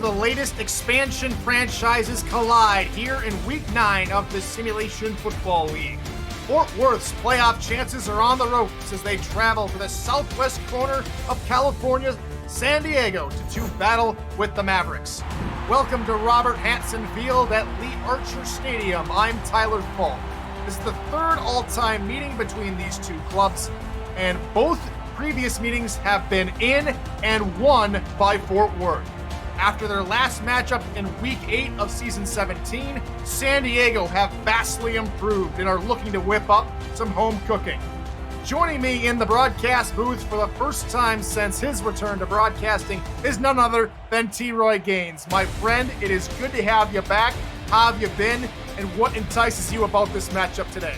the latest expansion franchises collide here in Week 9 of the Simulation Football League. Fort Worth's playoff chances are on the ropes as they travel to the southwest corner of California's San Diego to battle with the Mavericks. Welcome to Robert Hansen Field at Lee Archer Stadium. I'm Tyler Falk. This is the third all-time meeting between these two clubs, and both previous meetings have been in and won by Fort Worth. After their last matchup in Week 8 of Season 17, San Diego have vastly improved and are looking to whip up some home cooking. Joining me in the broadcast booth for the first time since his return to broadcasting is none other than T-Roy Gaines. My friend, it is good to have you back. How have you been, and what entices you about this matchup today?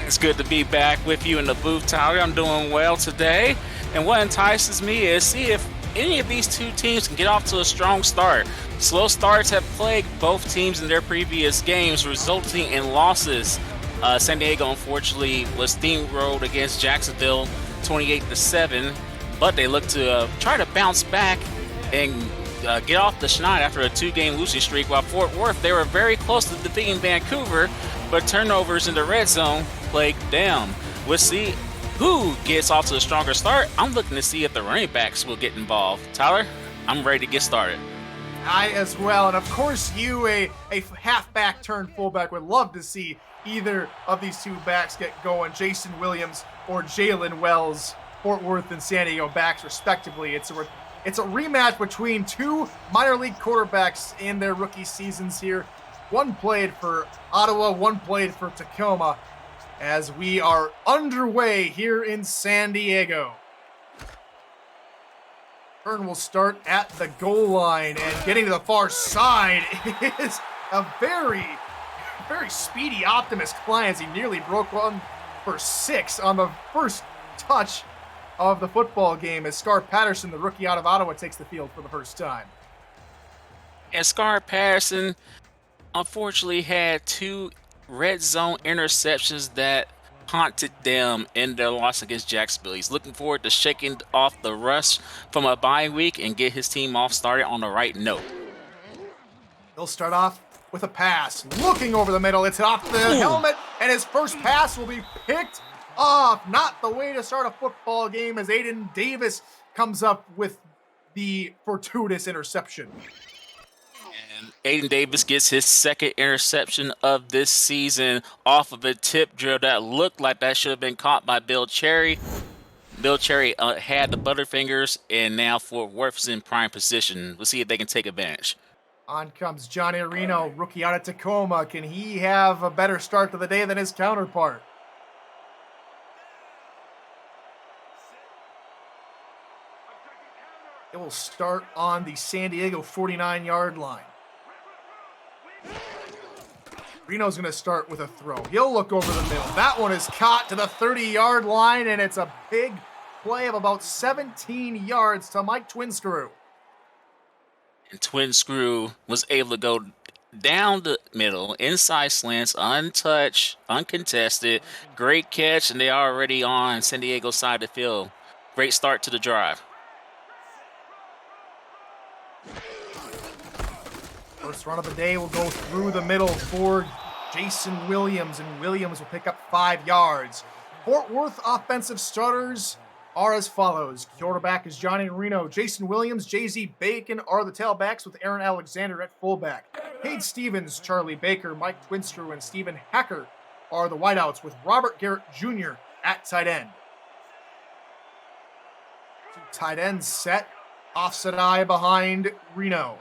It's good to be back with you in the booth, Tyler. I'm doing well today, and what entices me is see if any of these two teams can get off to a strong start. Slow starts have plagued both teams in their previous games, resulting in losses. San Diego, unfortunately, was steamrolled against Jacksonville 28-7, but they look to try to bounce back and get off the schneid after a two-game losing streak, while Fort Worth, they were very close to defeating Vancouver, but turnovers in the red zone plagued them. We'll see who gets off to a stronger start. I'm looking to see if the running backs will get involved. Tyler, I'm ready to get started. I as well, and of course you, a halfback turned fullback, would love to see either of these two backs get going, Jason Williams or Jalen Wells, Fort Worth and San Diego backs respectively. It's a rematch between two minor league quarterbacks in their rookie seasons here. One played for Ottawa, one played for Tacoma, as we are underway here in San Diego. Turn will start at the goal line, and getting to the far side is a very speedy Optimus Klein, as he nearly broke one for 6 on the first touch of the football game, as Scar Patterson, the rookie out of Ottawa, takes the field for the first time. And Scar Patterson unfortunately had 2 red zone interceptions that haunted them in their loss against Jacksonville. He's looking forward to shaking off the rust from a bye week and get his team off started on the right note. He'll start off with a pass, looking over the middle. It's off the helmet, and his first pass will be picked off. Not the way to start a football game, as Aiden Davis comes up with the fortuitous interception. And Aiden Davis gets his second interception of this season off of a tip drill that looked like that should have been caught by Bill Cherry. Bill Cherry had the butterfingers, and now Fort Worth is in prime position. We'll see if they can take advantage. On comes Johnny Areno, rookie out of Tacoma. Can he have a better start to the day than his counterpart? It will start on the San Diego 49-yard line. Reno's going to start with a throw. He'll look over the middle. That one is caught to the 30-yard line, and it's a big play of about 17 yards to Mike Twinscrew. And Twin Screw was able to go down the middle, inside slants, untouched, uncontested. Great catch, and they're already on San Diego's side of the field. Great start to the drive. First run of the day will go through the middle for Jason Williams, and Williams will pick up 5 yards. Fort Worth offensive starters are as follows. Quarterback is Johnny Reno. Jason Williams, J.Z. Bacon are the tailbacks, with Aaron Alexander at fullback. Cade Stevens, Charlie Baker, Mike Twinstrew, and Stephen Hacker are the wideouts, with Robert Garrett Jr. at tight end. Two tight ends set. Offset eye behind Reno.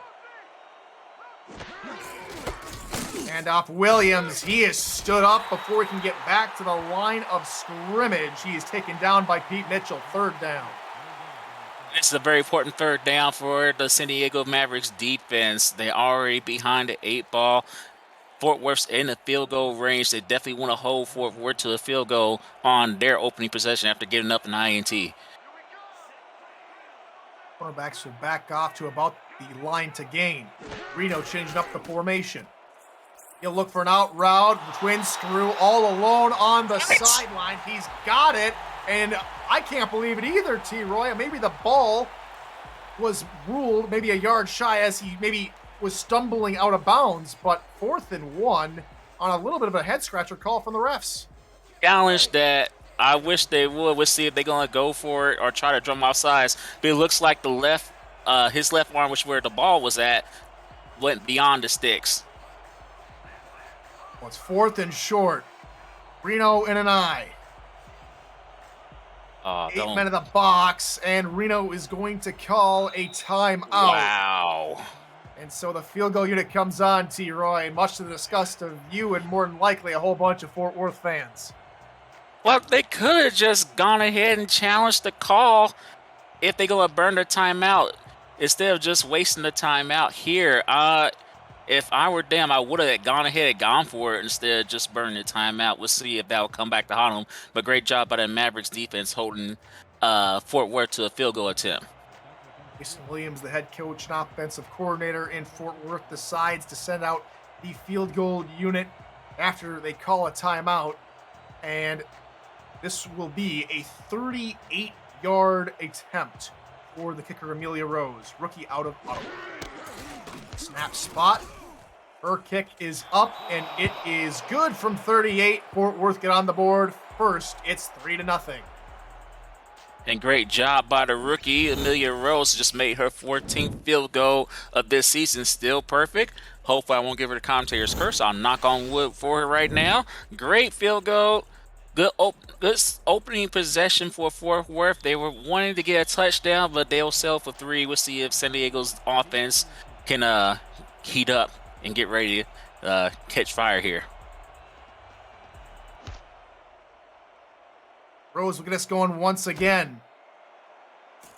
And off Williams. He is stood up before he can get back to the line of scrimmage. He is taken down by Pete Mitchell. Third down. This is a very important third down for the San Diego Mavericks defense. They're already behind the 8 ball. Fort Worth's in the field goal range. They definitely want to hold Fort Worth to a field goal on their opening possession after getting up an INT. Cornerbacks will back off to about the line to gain. Reno changing up the formation. He'll look for an out route. Twinscrew all alone on the sideline. He's got it, and I can't believe it either, T-Roy. Maybe the ball was ruled maybe a yard shy as he maybe was stumbling out of bounds, but 4th and 1 on a little bit of a head scratcher call from the refs. Challenge that I wish they would. We'll see if they're gonna go for it or try to drum offsides. But it looks like the his left arm, which where the ball was at, went beyond the sticks. Well, it's 4th and short. Reno in an eye. 8 men in the box, and Reno is going to call a timeout. Wow. And so the field goal unit comes on, T-Roy, much to the disgust of you and more than likely a whole bunch of Fort Worth fans. Well, they could have just gone ahead and challenged the call if they're going to burn the timeout instead of just wasting the timeout here. If I were them, I would have gone ahead and gone for it instead of just burning the timeout. We'll see if that will come back to haunt them. But great job by the Mavericks defense holding Fort Worth to a field goal attempt. Jason Williams, the head coach and offensive coordinator in Fort Worth, decides to send out the field goal unit after they call a timeout. And this will be a 38-yard attempt for the kicker, Amelia Rose, rookie out of Ottawa. Snap spot. Her kick is up, and it is good from 38. Fort Worth get on the board first. It's 3-0. And great job by the rookie. Amelia Rose just made her 14th field goal of this season. Still perfect. Hopefully I won't give her the commentator's curse. I'll knock on wood for her right now. Great field goal. Good opening possession for Fort Worth. They were wanting to get a touchdown, but they'll settle for 3. We'll see if San Diego's offense can heat up and get ready to catch fire here. Rose will get us going once again.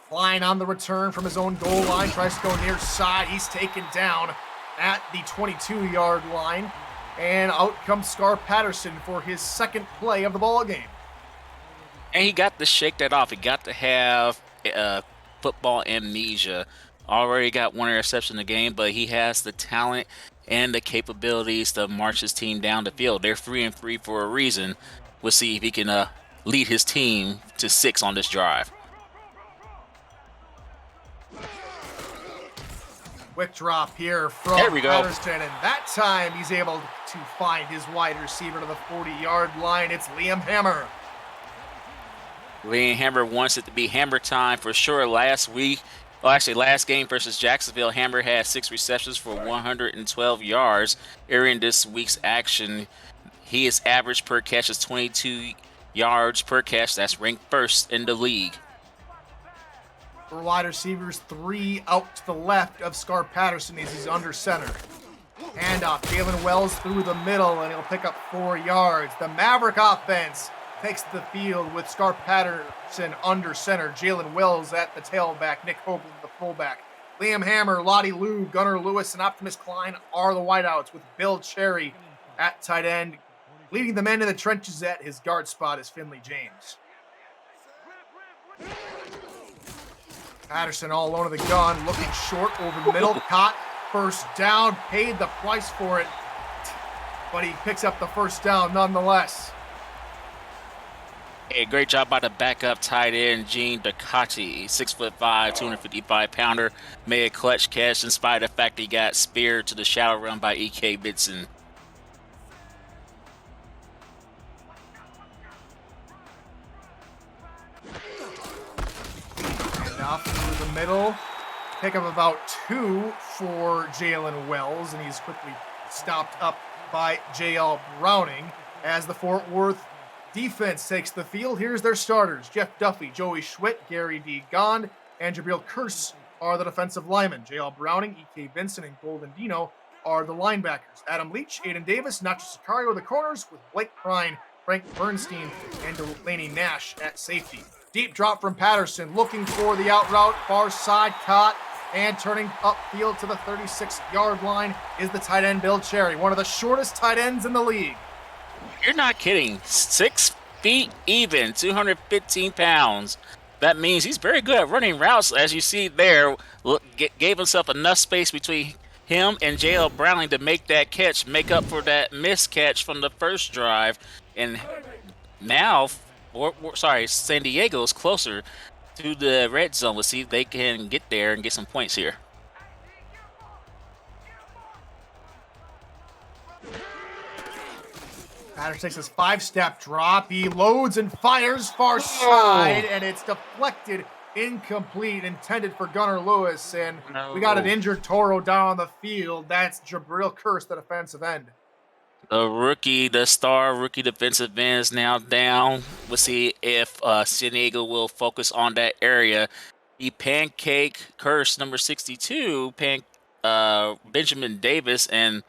Flying on the return from his own goal line. Tries to go near side. He's taken down at the 22-yard line. And out comes Scar Patterson for his second play of the ball game. And he got to shake that off. He got to have football amnesia. Already got 1 interception in the game, but he has the talent and the capabilities to march his team down the field. They're 3-3 for a reason. We'll see if he can lead his team to 6 on this drive. Quick drop here from Patterson, and that time he's able to find his wide receiver to the 40-yard line. It's Liam Hammer. Liam Hammer wants it to be Hammer time for sure. Last game versus Jacksonville, Hammer had 6 receptions for 112 yards. During this week's action, his average per catch is 22 yards per catch. That's ranked first in the league. For wide receivers, 3 out to the left of Scar Patterson as he's under center. Handoff, Jalen Wells through the middle, and he'll pick up 4 yards. The Maverick offense takes the field with Scar Patterson under center, Jalen Wells at the tailback, Nick Hoagland the fullback. Liam Hammer, Lottie Lou, Gunnar Lewis, and Optimus Klein are the wideouts, with Bill Cherry at tight end. Leading the men in the trenches at his guard spot is Finley James. Patterson all alone in the gun, looking short over the middle, caught, first down, paid the price for it, but he picks up the first down nonetheless. A great job by the backup tight end, Gene Ducati, 6'5", 255-pounder, made a clutch catch in spite of the fact that he got speared to the shallow run by E.K. Bitson. Off through the middle. Pick up about 2 for Jalen Wells, and he's quickly stopped up by J.L. Browning as the Fort Worth defense takes the field. Here's their starters. Jeff Duffy, Joey Schwitt, Gary D. Gond, and Jabril Kurse are the defensive linemen. J.L. Browning, E.K. Vincent, and Golden Dino are the linebackers. Adam Leach, Aiden Davis, Nacho Sicario the corners, with Blake Prine, Frank Bernstein, and Delaney Nash at safety. Deep drop from Patterson, looking for the out route, far side, caught, and turning upfield to the 36-yard line is the tight end, Bill Cherry, one of the shortest tight ends in the league. You're not kidding. 6 feet even, 215 pounds. That means he's very good at running routes, as you see there. Gave himself enough space between him and J.L. Browning to make that catch, make up for that missed catch from the first drive. And now, San Diego is closer to the red zone. Let's see if they can get there and get some points here. Patterson takes his 5-step drop. He loads and fires far side, and it's deflected, incomplete, intended for Gunnar Lewis. And we got an injured Toro down on the field. That's Jabril Curse, the defensive end. The star rookie defensive end is now down. We'll see if San Diego will focus on that area. He pancake Curse, number 62, Benjamin Davis, and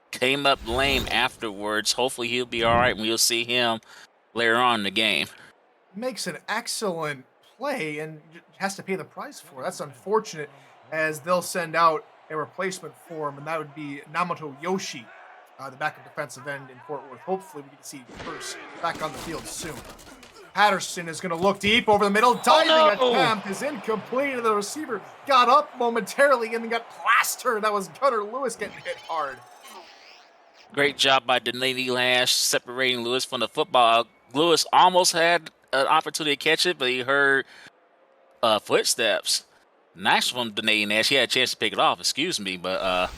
came up lame afterwards. Hopefully he'll be all right, and we'll see him later on in the game. Makes an excellent play and has to pay the price for it. That's unfortunate, as they'll send out a replacement for him, and that would be Namato Yoshi, the backup defensive end in Fort Worth. Hopefully we can see Curse back on the field soon. Patterson is going to look deep over the middle. Diving attempt is incomplete, and the receiver got up momentarily and then got plastered. That was Gunnar Lewis getting hit hard. Great job by Delaney Lash separating Lewis from the football. Lewis almost had an opportunity to catch it, but he heard footsteps. Nice from Delaney Lash. He had a chance to pick it off, but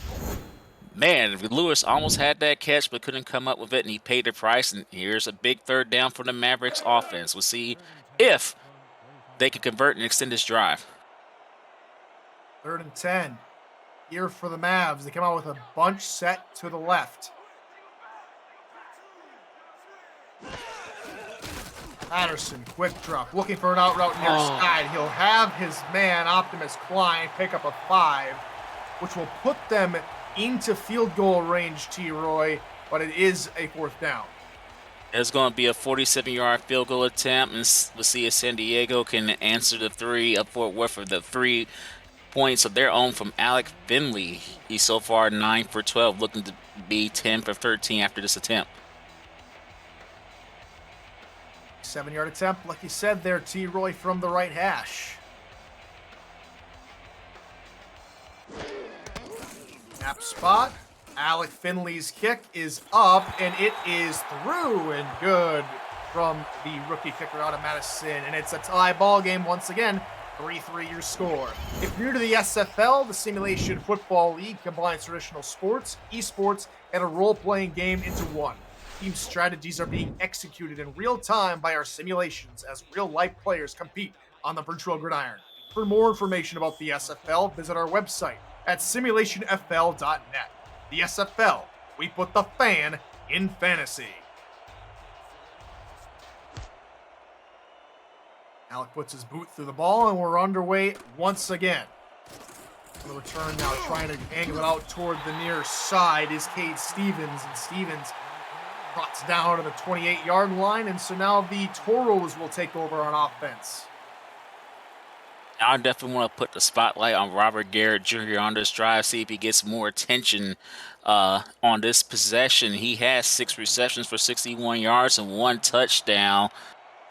man, Lewis almost had that catch but couldn't come up with it, and he paid the price. And here's a big third down for the Mavericks offense. We'll see if they can convert and extend this drive. 3rd and 10 here for the Mavs. They come out with a bunch set to the left. Patterson, quick drop, looking for an out route near side. He'll have his man, Optimus Klein, pick up a 5, which will put them into field goal range, T-Roy, but it is a 4th down. It's going to be a 47-yard field goal attempt, and we'll see if San Diego can answer the 3 of Fort Worth for the 3 points of their own from Alec Finley. He's so far 9 for 12, looking to be 10 for 13 after this attempt. 7-yard attempt, like you said there, T-Roy, from the right hash. Snap spot. Alec Finley's kick is up, and it is through and good from the rookie kicker out of Madison. And it's a tie ball game once again. 3-3 your score. If you're new to the SFL, the Simulation Football League combines traditional sports, esports, and a role-playing game into one. Team strategies are being executed in real time by our simulations as real-life players compete on the virtual gridiron. For more information about the SFL, visit our website at simulationfl.net. The SFL, we put the fan in fantasy. Alec puts his boot through the ball, and we're underway once again. The return now, trying to angle it out toward the near side, is Cade Stevens, and Stevens trots down to the 28-yard line, and so now the Toros will take over on offense. I definitely want to put the spotlight on Robert Garrett Jr. on this drive, see if he gets more attention on this possession. He has 6 receptions for 61 yards and 1 touchdown.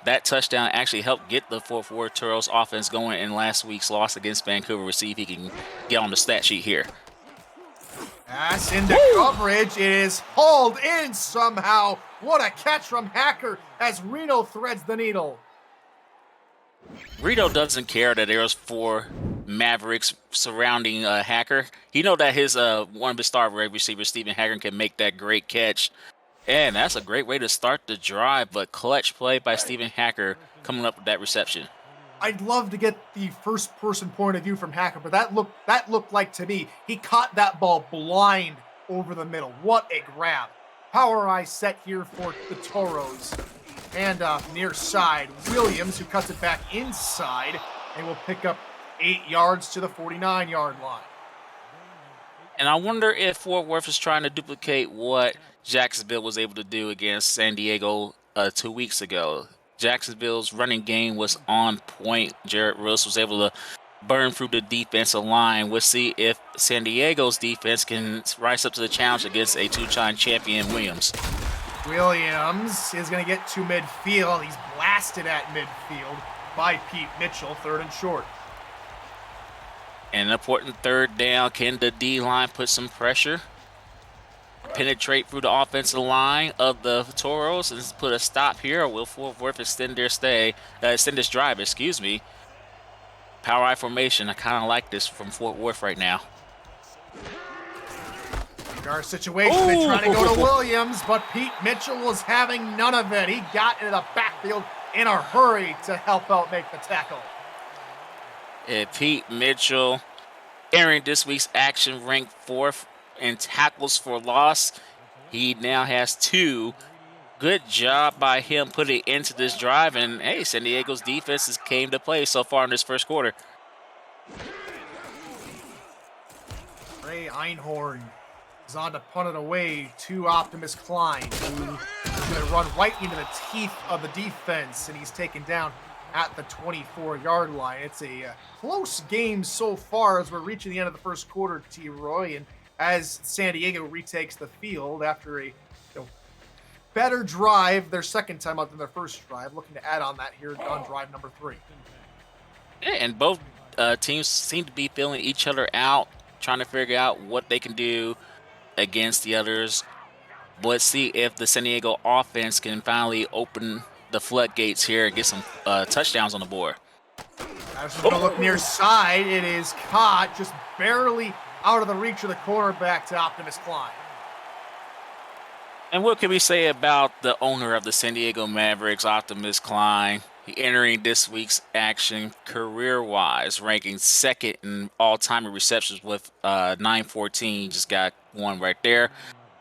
That touchdown actually helped get the Fort Worth Toros offense going in last week's loss against Vancouver. We'll see if he can get on the stat sheet here. Pass into coverage. It is hauled in somehow. What a catch from Hacker as Reno threads the needle. Reno doesn't care that there's 4 Mavericks surrounding Hacker. He know that his one of his star receivers, Stephen Hacker, can make that great catch. And that's a great way to start the drive, but clutch play by Stephen Hacker coming up with that reception. I'd love to get the first-person point of view from Hacker, but that looked like, to me, he caught that ball blind over the middle. What a grab. Power eye set here for the Toros. Handoff near side. Williams, who cuts it back inside, and will pick up 8 yards to the 49-yard line. And I wonder if Fort Worth is trying to duplicate what Jacksonville was able to do against San Diego 2 weeks ago. Jacksonville's running game was on point. Jared Rose was able to burn through the defensive line. We'll see if San Diego's defense can rise up to the challenge against a 2-time champion, Williams. Williams is going to get to midfield. He's blasted at midfield by Pete Mitchell, 3rd and short. An important 3rd down. Can the D-line put some pressure? Penetrate through the offensive line of the Toros and put a stop here, or will Fort Worth extend this drive, Power I formation. I kind of like this from Fort Worth right now. Our situation, they try to go to Williams, but Pete Mitchell was having none of it. He got into the backfield in a hurry to help out make the tackle. Pete Mitchell entering this week's action ranked 4th in tackles for loss. He now has 2. Good job by him putting it into this drive. And, hey, San Diego's defense has came to play so far in this first quarter. Ray Einhorn is on to punt it away to Optimus Klein, who is going to run right into the teeth of the defense, and he's taken down at the 24-yard line. It's a close game so far as we're reaching the end of the first quarter, T-Roy, and as San Diego retakes the field after a better drive, their second time out than their first drive, looking to add on that here on drive number 3. Yeah, and both teams seem to be feeling each other out, trying to figure out what they can do against the others. Let's see if the San Diego offense can finally open the floodgates here and get some touchdowns on the board. As we're going to look near side, it is caught just barely out of the reach of the cornerback to Optimus Klein. And what can we say about the owner of the San Diego Mavericks, Optimus Klein? He entering this week's action career-wise, ranking 2nd in all-time in receptions with 914. Just got one right there.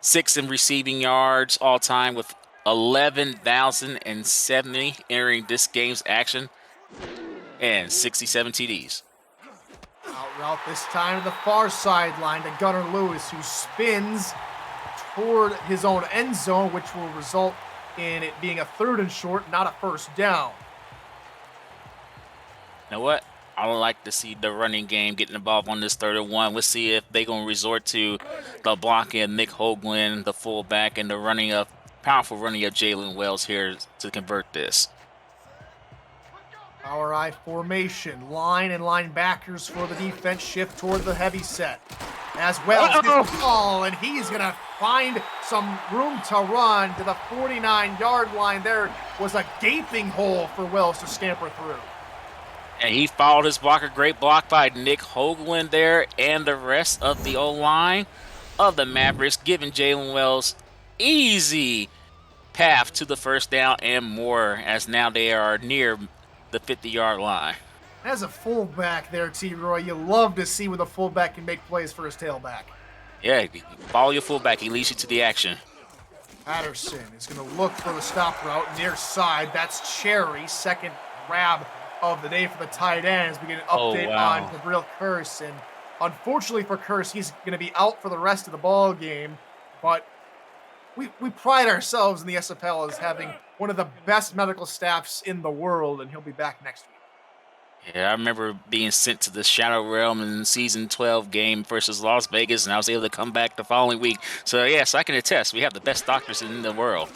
6th in receiving yards all-time with 11,070 entering this game's action, and 67 TDs. Out route this time to the far sideline to Gunnar Lewis, who spins toward his own end zone, which will result in it being a 3rd and short, not a first down. You know what? I would like to see the running game getting involved on this 3rd and 1. Let's see if they're going to resort to the blocking of Nick Hoagland, the fullback, and the powerful running of Jalen Wells here to convert this. Power I formation. Line and linebackers for the defense shift toward the heavy set. As Wells gets the ball, and he's going to find some room to run to the 49-yard line. There was a gaping hole for Wells to scamper through. And he followed his blocker. Great block by Nick Hoagland there and the rest of the O-line of the Mavericks, giving Jalen Wells easy path to the first down and more, as now they are near the 50-yard line. As a fullback there, T-Roy, you love to see when the fullback can make plays for his tailback. Yeah, follow your fullback. He leads you to the action. Patterson is going to look for the stop route near side. That's Cherry, second grab of the day for the tight ends. We get an update on Gabriel Curse, and unfortunately for Curse, he's going to be out for the rest of the ball game. But we pride ourselves in the SFL as having one of the best medical staffs in the world, and he'll be back next week. Yeah, I remember being sent to the Shadow Realm in season 12 game versus Las Vegas, and I was able to come back the following week. So, yes, I can attest. We have the best doctors in the world.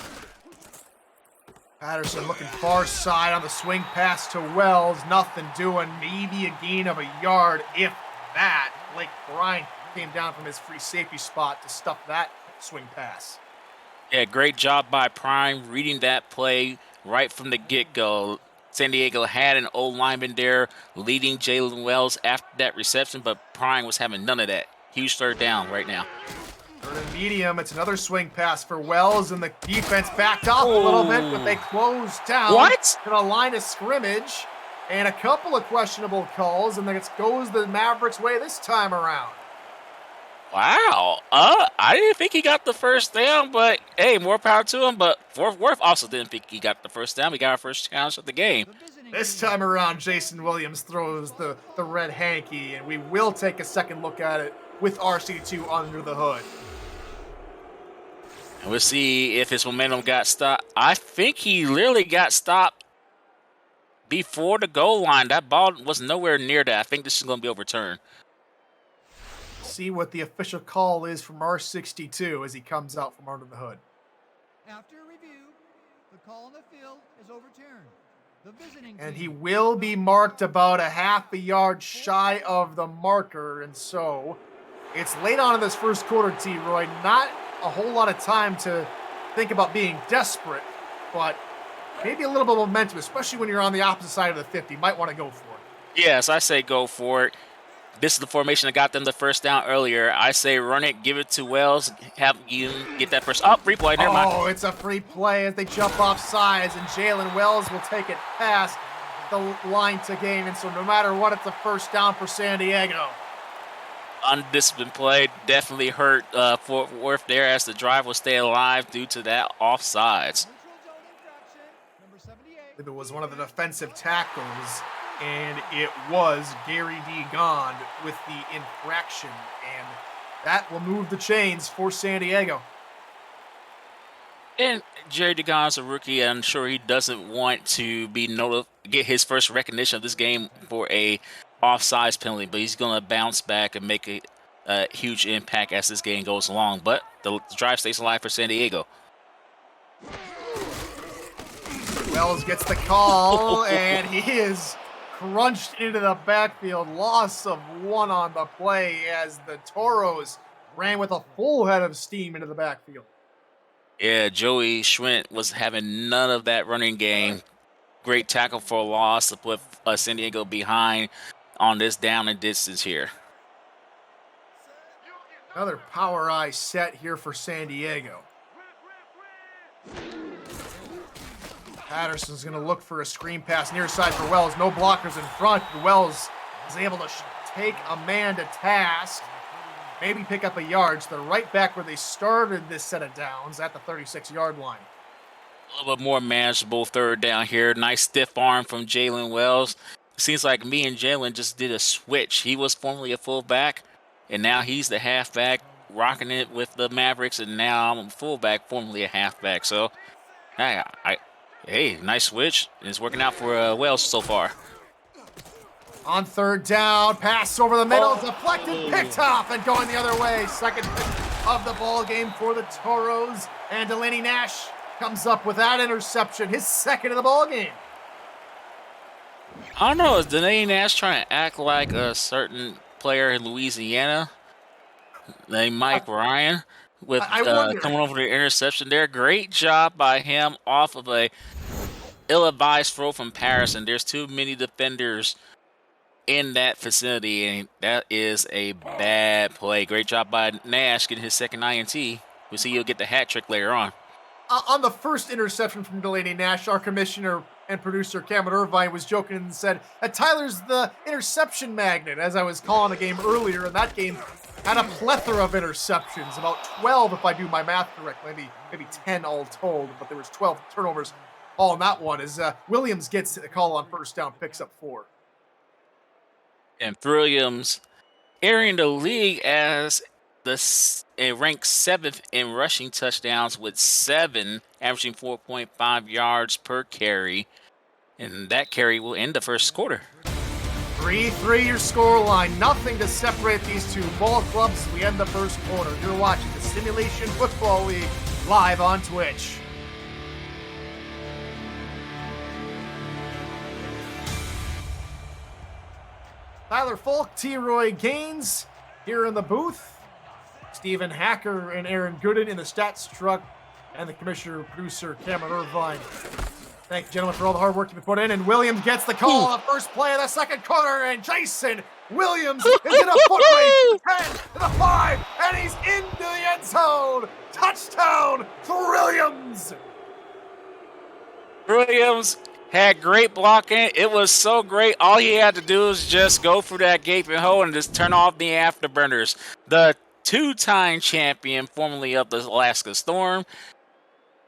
Patterson looking far side on the swing pass to Wells. Nothing doing. Maybe a gain of a yard, if that. Blake Bryan came down from his free safety spot to stuff that swing pass. Yeah, great job by Prime reading that play right from the get-go. San Diego had an old lineman there leading Jalen Wells after that reception, but Prime was having none of that. Huge 3rd down right now. 3rd and medium. It's another swing pass for Wells, and the defense backed off a little bit, but they closed down to the line of scrimmage. And a couple of questionable calls, and then it goes the Mavericks' way this time around. Wow. I didn't think he got the first down, but hey, more power to him. But Fort Worth also didn't think he got the first down. We got our first challenge of the game. This time around, Jason Williams throws the red hanky, and we will take a second look at it with RC2 under the hood. And we'll see if his momentum got stopped. I think he literally got stopped before the goal line. That ball was nowhere near that. I think this is going to be overturned. See what the official call is from R62 as he comes out from under the hood. After review, the call on the field is overturned. The visiting and he will be marked about a half a yard shy of the marker, and so it's late on in this first quarter, T-Roy. Not a whole lot of time to think about being desperate, but maybe a little bit of momentum, especially when you're on the opposite side of the 50. Might want to go for it. Yes, I say go for it. This is the formation that got them the first down earlier. I say run it, give it to Wells, have you get that first. Oh, free play, never mind. Oh, it's a free play as they jump off sides, and Jalen Wells will take it past the line to gain. And so no matter what, it's a first down for San Diego. Undisciplined play definitely hurt Fort Worth there as the drive will stay alive due to that offsides. Neutral zone infraction, number 78. It was one of the defensive tackles, and it was Gary D. Gond with the infraction, and that will move the chains for San Diego. And Jerry DeGon's a rookie. I'm sure he doesn't want to be get his first recognition of this game for a offsides penalty, but he's going to bounce back and make a huge impact as this game goes along. But the drive stays alive for San Diego. Wells gets the call, and he is crunched into the backfield. Loss of 1 on the play as the Toros ran with a full head of steam into the backfield. Yeah, Joey Schwint was having none of that running game. Great tackle for a loss to put San Diego behind on this down and distance here. Another power eye set here for San Diego. Patterson's going to look for a screen pass near side for Wells. No blockers in front. Wells is able to take a man to task. Maybe pick up a yard. So they're right back where they started this set of downs at the 36-yard line. A little bit more manageable third down here. Nice stiff arm from Jalen Wells. Seems like me and Jalen just did a switch. He was formerly a fullback, and now he's the halfback, rocking it with the Mavericks, and now I'm a fullback, formerly a halfback. So, hey, nice switch. It's working out for Wells so far. On third down, pass over the middle, deflected, picked off, and going the other way. Second pick of the ball game for the Toros, and Delaney Nash comes up with that interception, his second of the ball game. I don't know, is Delaney Nash trying to act like a certain player in Louisiana named Mike Ryan with coming over the interception there? Great job by him off of a ill-advised throw from Paris, and there's too many defenders in that vicinity, and that is a bad play. Great job by Nash getting his second INT. We'll see he'll get the hat trick later on. On the first interception from Delaney Nash, our commissioner and producer Cameron Irvine was joking and said, Tyler's the interception magnet, as I was calling a game earlier, and that game had a plethora of interceptions, about 12 if I do my math correctly, maybe 10 all told, but there was 12 turnovers all in that one, as Williams gets the call on first down, picks up 4. And Williams entering the league as ranked 7th in rushing touchdowns with 7, averaging 4.5 yards per carry. And that carry will end the first quarter. 3-3 your score line. Nothing to separate these two ball clubs as we end the first quarter. You're watching the Simulationfl League live on Twitch. Tyler Falk, T-Roy Gaines here in the booth. Stephen Hacker and Aaron Gooden in the stats truck, and the commissioner producer Cameron Irvine. Thank you, gentlemen, for all the hard work you've put in. And Williams gets the call on the first play of the second quarter, and Jason Williams is in a foot race, 10 to the 5, and he's into the end zone. Touchdown to Williams. Williams had great blocking. It was so great. All he had to do was just go through that gaping hole and just turn off the afterburners. The 2-time champion, formerly of the Alaska Storm,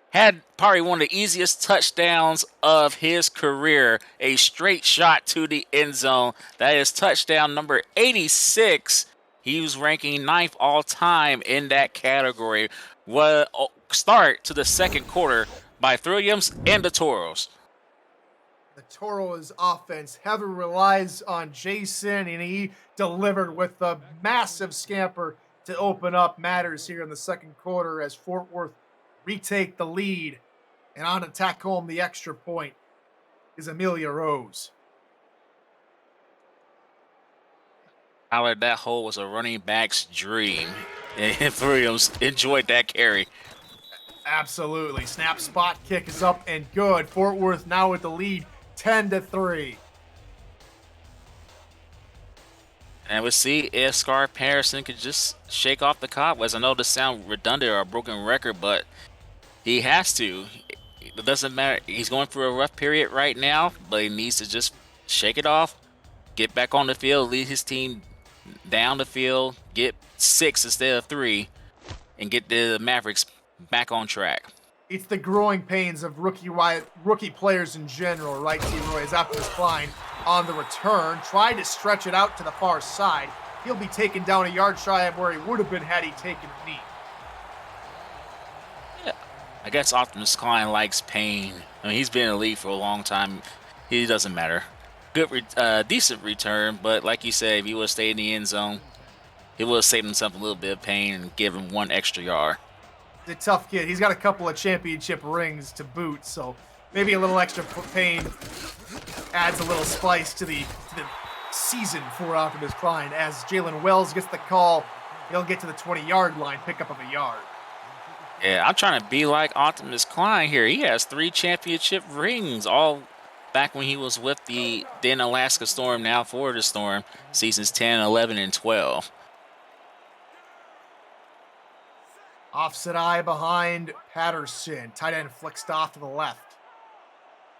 had probably one of the easiest touchdowns of his career. A straight shot to the end zone. That is touchdown number 86. He was ranking 9th all time in that category. What a start to the second quarter by Williams and the Toros. The Toros offense heavily relies on Jason, and he delivered with a massive scamper to open up matters here in the second quarter as Fort Worth retake the lead. And on to tack home the extra point is Amelia Rose. Tyler, that hole was a running back's dream. And Williams enjoyed that carry. Absolutely. Snap, spot, kick is up and good. Fort Worth now with the lead, 10-3. And we'll see if Scar Patterson could just shake off the cobwebs. I know this sounds redundant or a broken record, but he has to. It doesn't matter. He's going through a rough period right now, but he needs to just shake it off, get back on the field, lead his team down the field, get 6 instead of 3, and get the Mavericks back on track. It's the growing pains of rookie players in general, right, T-Roy? As Optimus Klein on the return tried to stretch it out to the far side. He'll be taken down a yard shy of where he would have been had he taken a knee. Yeah, I guess Optimus Klein likes pain. I mean, he's been in the league for a long time. He doesn't matter. Good, decent return, but like you said, if he would have stayed in the end zone, he would have saved himself a little bit of pain and give him 1 extra yard. The tough kid. He's got a couple of championship rings to boot, so maybe a little extra pain adds a little spice to the season for Optimus Klein. As Jalen Wells gets the call, he'll get to the 20-yard line, pick up of a yard. Yeah, I'm trying to be like Optimus Klein here. He has 3 championship rings, all back when he was with the then Alaska Storm, now Florida Storm, seasons 10, 11, and 12. Offset eye behind Patterson. Tight end flicks off to the left.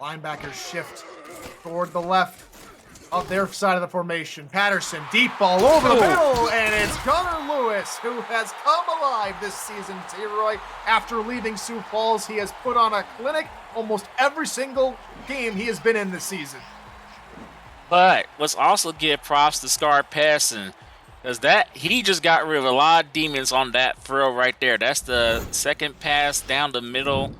Linebackers shift toward the left of their side of the formation. Patterson, deep ball over the middle, and it's Gunnar Lewis who has come alive this season, T-Roy. After leaving Sioux Falls, he has put on a clinic almost every single game he has been in this season. But let's also give props to Scar Patterson, because he just got rid of a lot of demons on that throw right there. That's the second pass down the middle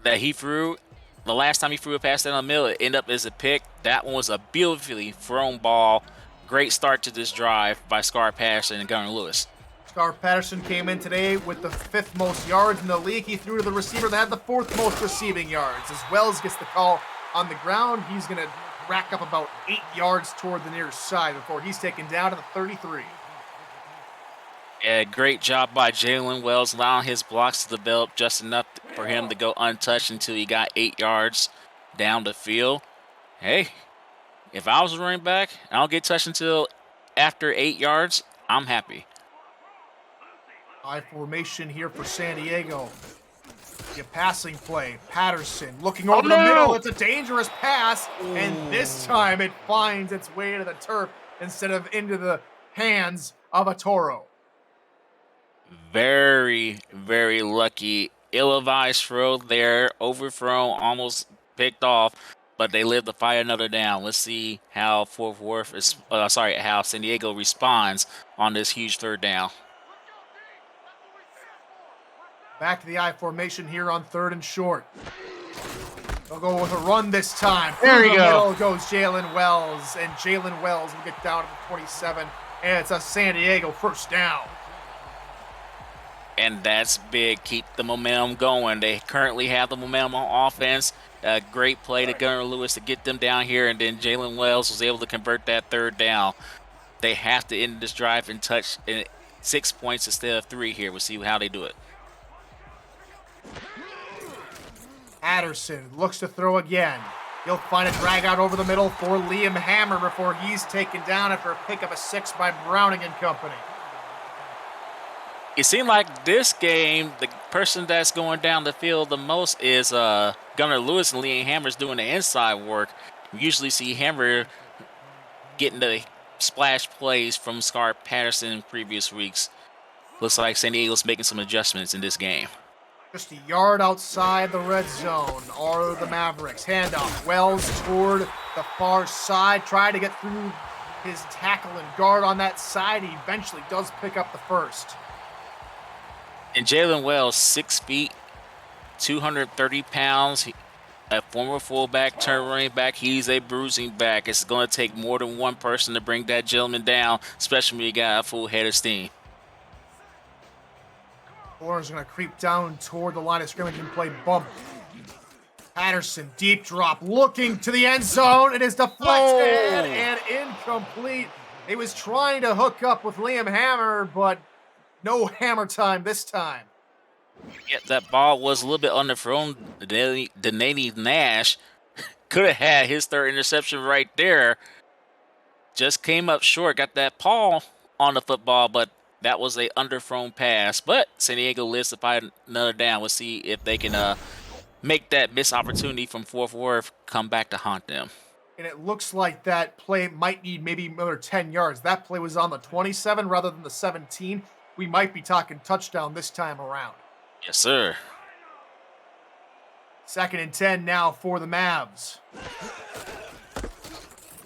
that he threw. The last time he threw a pass down the middle, it ended up as a pick. That one was a beautifully thrown ball. Great start to this drive by Scar Patterson and Gunnar Lewis. Scar Patterson came in today with the 5th most yards in the league. He threw to the receiver that had the 4th most receiving yards. As Wells gets the call on the ground, he's going to rack up about 8 yards toward the near side before he's taken down to the 33. Yeah, great job by Jalen Wells, allowing his blocks to develop just enough for him to go untouched until he got 8 yards down the field. Hey, if I was a running back, I don't get touched until after 8 yards, I'm happy. High formation here for San Diego. A passing play. Patterson looking over the middle. It's a dangerous pass, and this time it finds its way to the turf instead of into the hands of a Toro. Very, very lucky. Ill-advised throw there, overthrown, almost picked off, but they live to fight another down. Let's see how how San Diego responds on this huge 3rd down. Back to the I formation here on 3rd and short. They'll go with a run this time. There you go. Middle goes Jalen Wells, and Jalen Wells will get down to the 27, and it's a San Diego 1st down. And that's big. Keep the momentum going. They currently have the momentum on offense. A great play to Gunnar Lewis to get them down here, and then Jalen Wells was able to convert that 3rd down. They have to end this drive and touch 6 points instead of 3 here. We'll see how they do it. Patterson looks to throw again. He'll find a drag out over the middle for Liam Hammer before he's taken down after a pick up a 6 by Browning and company. It seemed like this game, the person that's going down the field the most is Gunnar Lewis, and Liam Hammer's doing the inside work. We usually see Hammer getting the splash plays from Scar Patterson in previous weeks. Looks like San Diego's making some adjustments in this game. Just a yard outside the red zone are the Mavericks. Handoff. Wells toward the far side. Try to get through his tackle and guard on that side. He eventually does pick up the 1st. And Jalen Wells, 6 feet, 230 pounds, a former fullback turned running back. He's a bruising back. It's going to take more than one person to bring that gentleman down, especially when you got a full head of steam. Corner's going to creep down toward the line of scrimmage and play bump. Patterson, deep drop, looking to the end zone. It is deflected and incomplete. He was trying to hook up with Liam Hammer, but no Hammer time this time. Yeah, that ball was a little bit underthrown. Denady Nash could have had his 3rd interception right there. just came up short, got that paw on the football, but that was a underthrown pass. But San Diego lives to fight another down. We'll see if they can make that missed opportunity from Fort Worth come back to haunt them. And it looks like that play might need maybe another 10 yards. That play was on the 27 rather than the 17. We might be talking touchdown this time around. Yes, sir. 2nd and 10 now for the Mavs.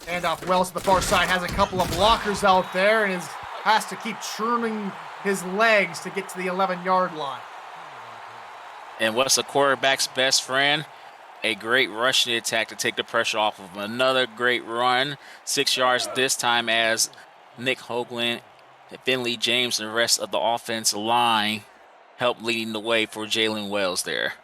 Handoff Wells to the far side, has a couple of blockers out there and has to keep churning his legs to get to the 11-yard line. And what's a quarterback's best friend? A great rushing attack to take the pressure off of him. Another great run, 6 yards this time as Nick Hoagland, Finley James, and the rest of the offensive line help leading the way for Jalen Wells there.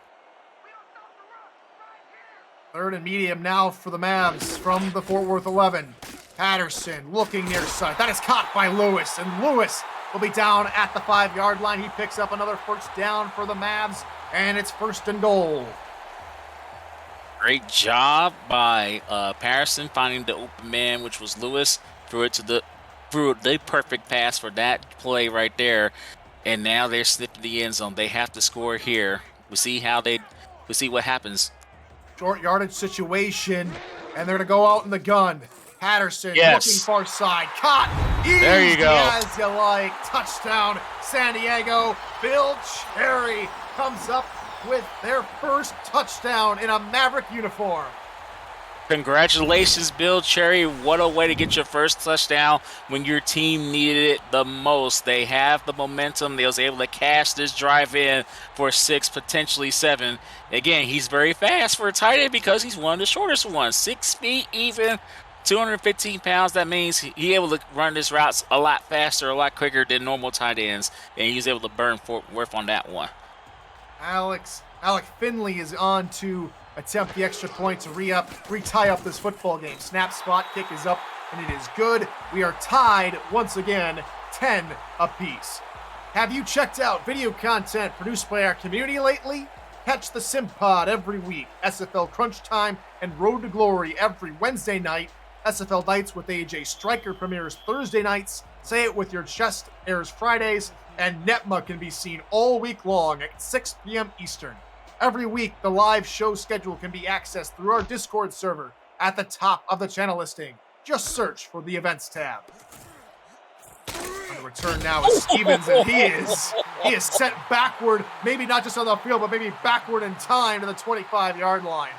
3rd and medium now for the Mavs from the Fort Worth 11. Patterson looking near side. That is caught by Lewis, and Lewis will be down at the 5-yard line. He picks up another first down for the Mavs, and it's 1st and goal. Great job by Patterson finding the open man, which was Lewis. Threw the perfect pass for that play right there. And now they're sniffing the end zone. They have to score here. We see what happens. Short yardage situation, and they're to go out in the gun. Patterson looking far side. Caught. There you go. As you like. Touchdown, San Diego. Bill Cherry comes up with their first touchdown in a Maverick uniform. Congratulations, Bill Cherry. What a way to get your first touchdown when your team needed it the most. They have the momentum. They was able to cash this drive in for 6, potentially 7. Again, he's very fast for a tight end because he's one of the shortest ones. 6 feet even, 215 pounds. That means he's able to run his routes a lot faster, a lot quicker than normal tight ends, and he's able to burn Fort Worth on that one. Alec Finley is on to attempt the extra point to re-tie up this football game. Snap, spot, kick is up, and it is good. We are tied once again, 10 apiece. Have you checked out video content produced by our community lately? Catch the Sim Pod every week, SFL Crunch Time, and Road to Glory every Wednesday night. SFL Nights with AJ Stryker premieres Thursday nights. Say It With Your Chest airs Fridays, and NETMA can be seen all week long at 6 p.m. Eastern. Every week, the live show schedule can be accessed through our Discord server at the top of the channel listing. Just search for the events tab. On the return now is Stevens, and he is sent backward, maybe not just on the field, but maybe backward in time to the 25-yard line.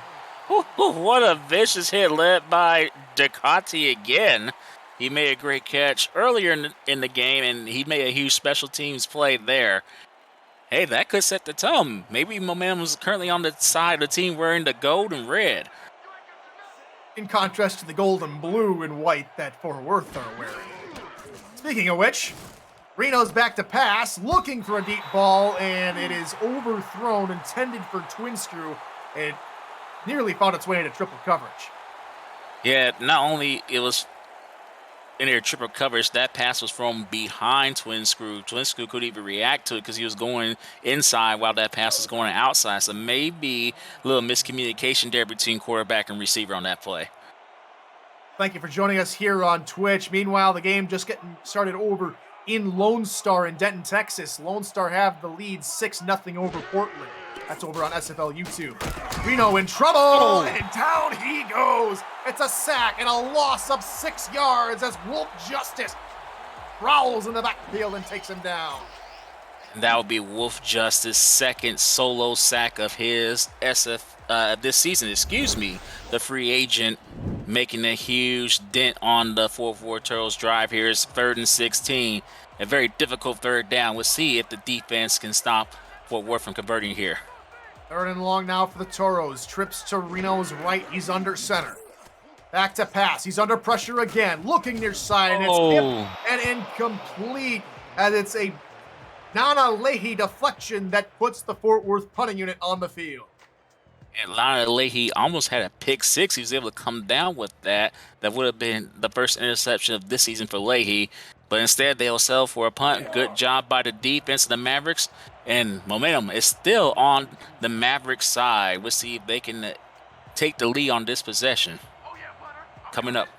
What a vicious hit led by Ducati again. He made a great catch earlier in the game, and he made a huge special teams play there. Hey, that could set the tone. Maybe momentum is currently on the side of the team wearing the gold and red. In contrast to the gold and blue and white that Fort Worth are wearing. Speaking of which, Reno's back to pass, looking for a deep ball, and it is overthrown, intended for twin screw. It nearly found its way into triple coverage. Yeah, not only it was in their triple coverage, that pass was from behind Twin Screw. Twin Screw couldn't even react to it because he was going inside while that pass was going outside. So maybe a little miscommunication there between quarterback and receiver on that play. Thank you for joining us here on Twitch. Meanwhile, the game just getting started over in Lone Star in Denton, Texas. Lone Star have the lead 6-0 over Portland. That's over on SFL YouTube. Reno in trouble, and down he goes. It's a sack and a loss of 6 yards as Wolf Justice prowls in the backfield and takes him down. And that would be Wolf Justice's second solo sack of his this season. The free agent making a huge dent on the 4-4 Turtles drive here. It's 3rd and 16. A very difficult third down. We'll see if the defense can stop Fort Worth from converting here. 3rd and long now for the Toros. Trips to Reno's right. He's under center. Back to pass. He's under pressure again. Looking near side, and it's hip and incomplete. As it's a Nana Leahy deflection that puts the Fort Worth punting unit on the field. And Nana Leahy almost had a pick 6. He was able to come down with that. That would have been the first interception of this season for Leahy. But instead, they'll settle for a punt. Good job by the defense of the Mavericks. And momentum is still on the Mavericks side. We'll see if they can take the lead on this possession. Coming up.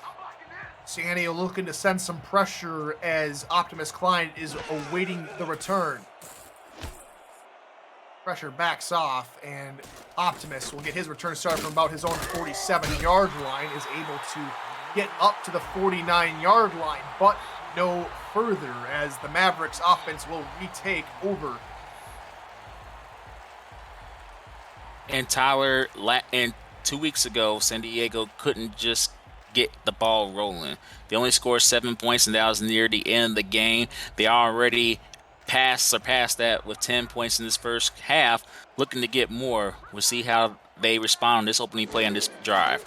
San Diego looking to send some pressure as Optimus Klein is awaiting the return. Pressure backs off, and Optimus will get his return started from about his own 47-yard line, is able to get up to the 49-yard line, but no further, as the Mavericks offense will retake over. And Tyler, and 2 weeks ago, San Diego couldn't just get the ball rolling. They only scored 7 points, and that was near the end of the game. They already surpassed that with 10 points in this first half, looking to get more. We'll see how they respond on this opening play on this drive.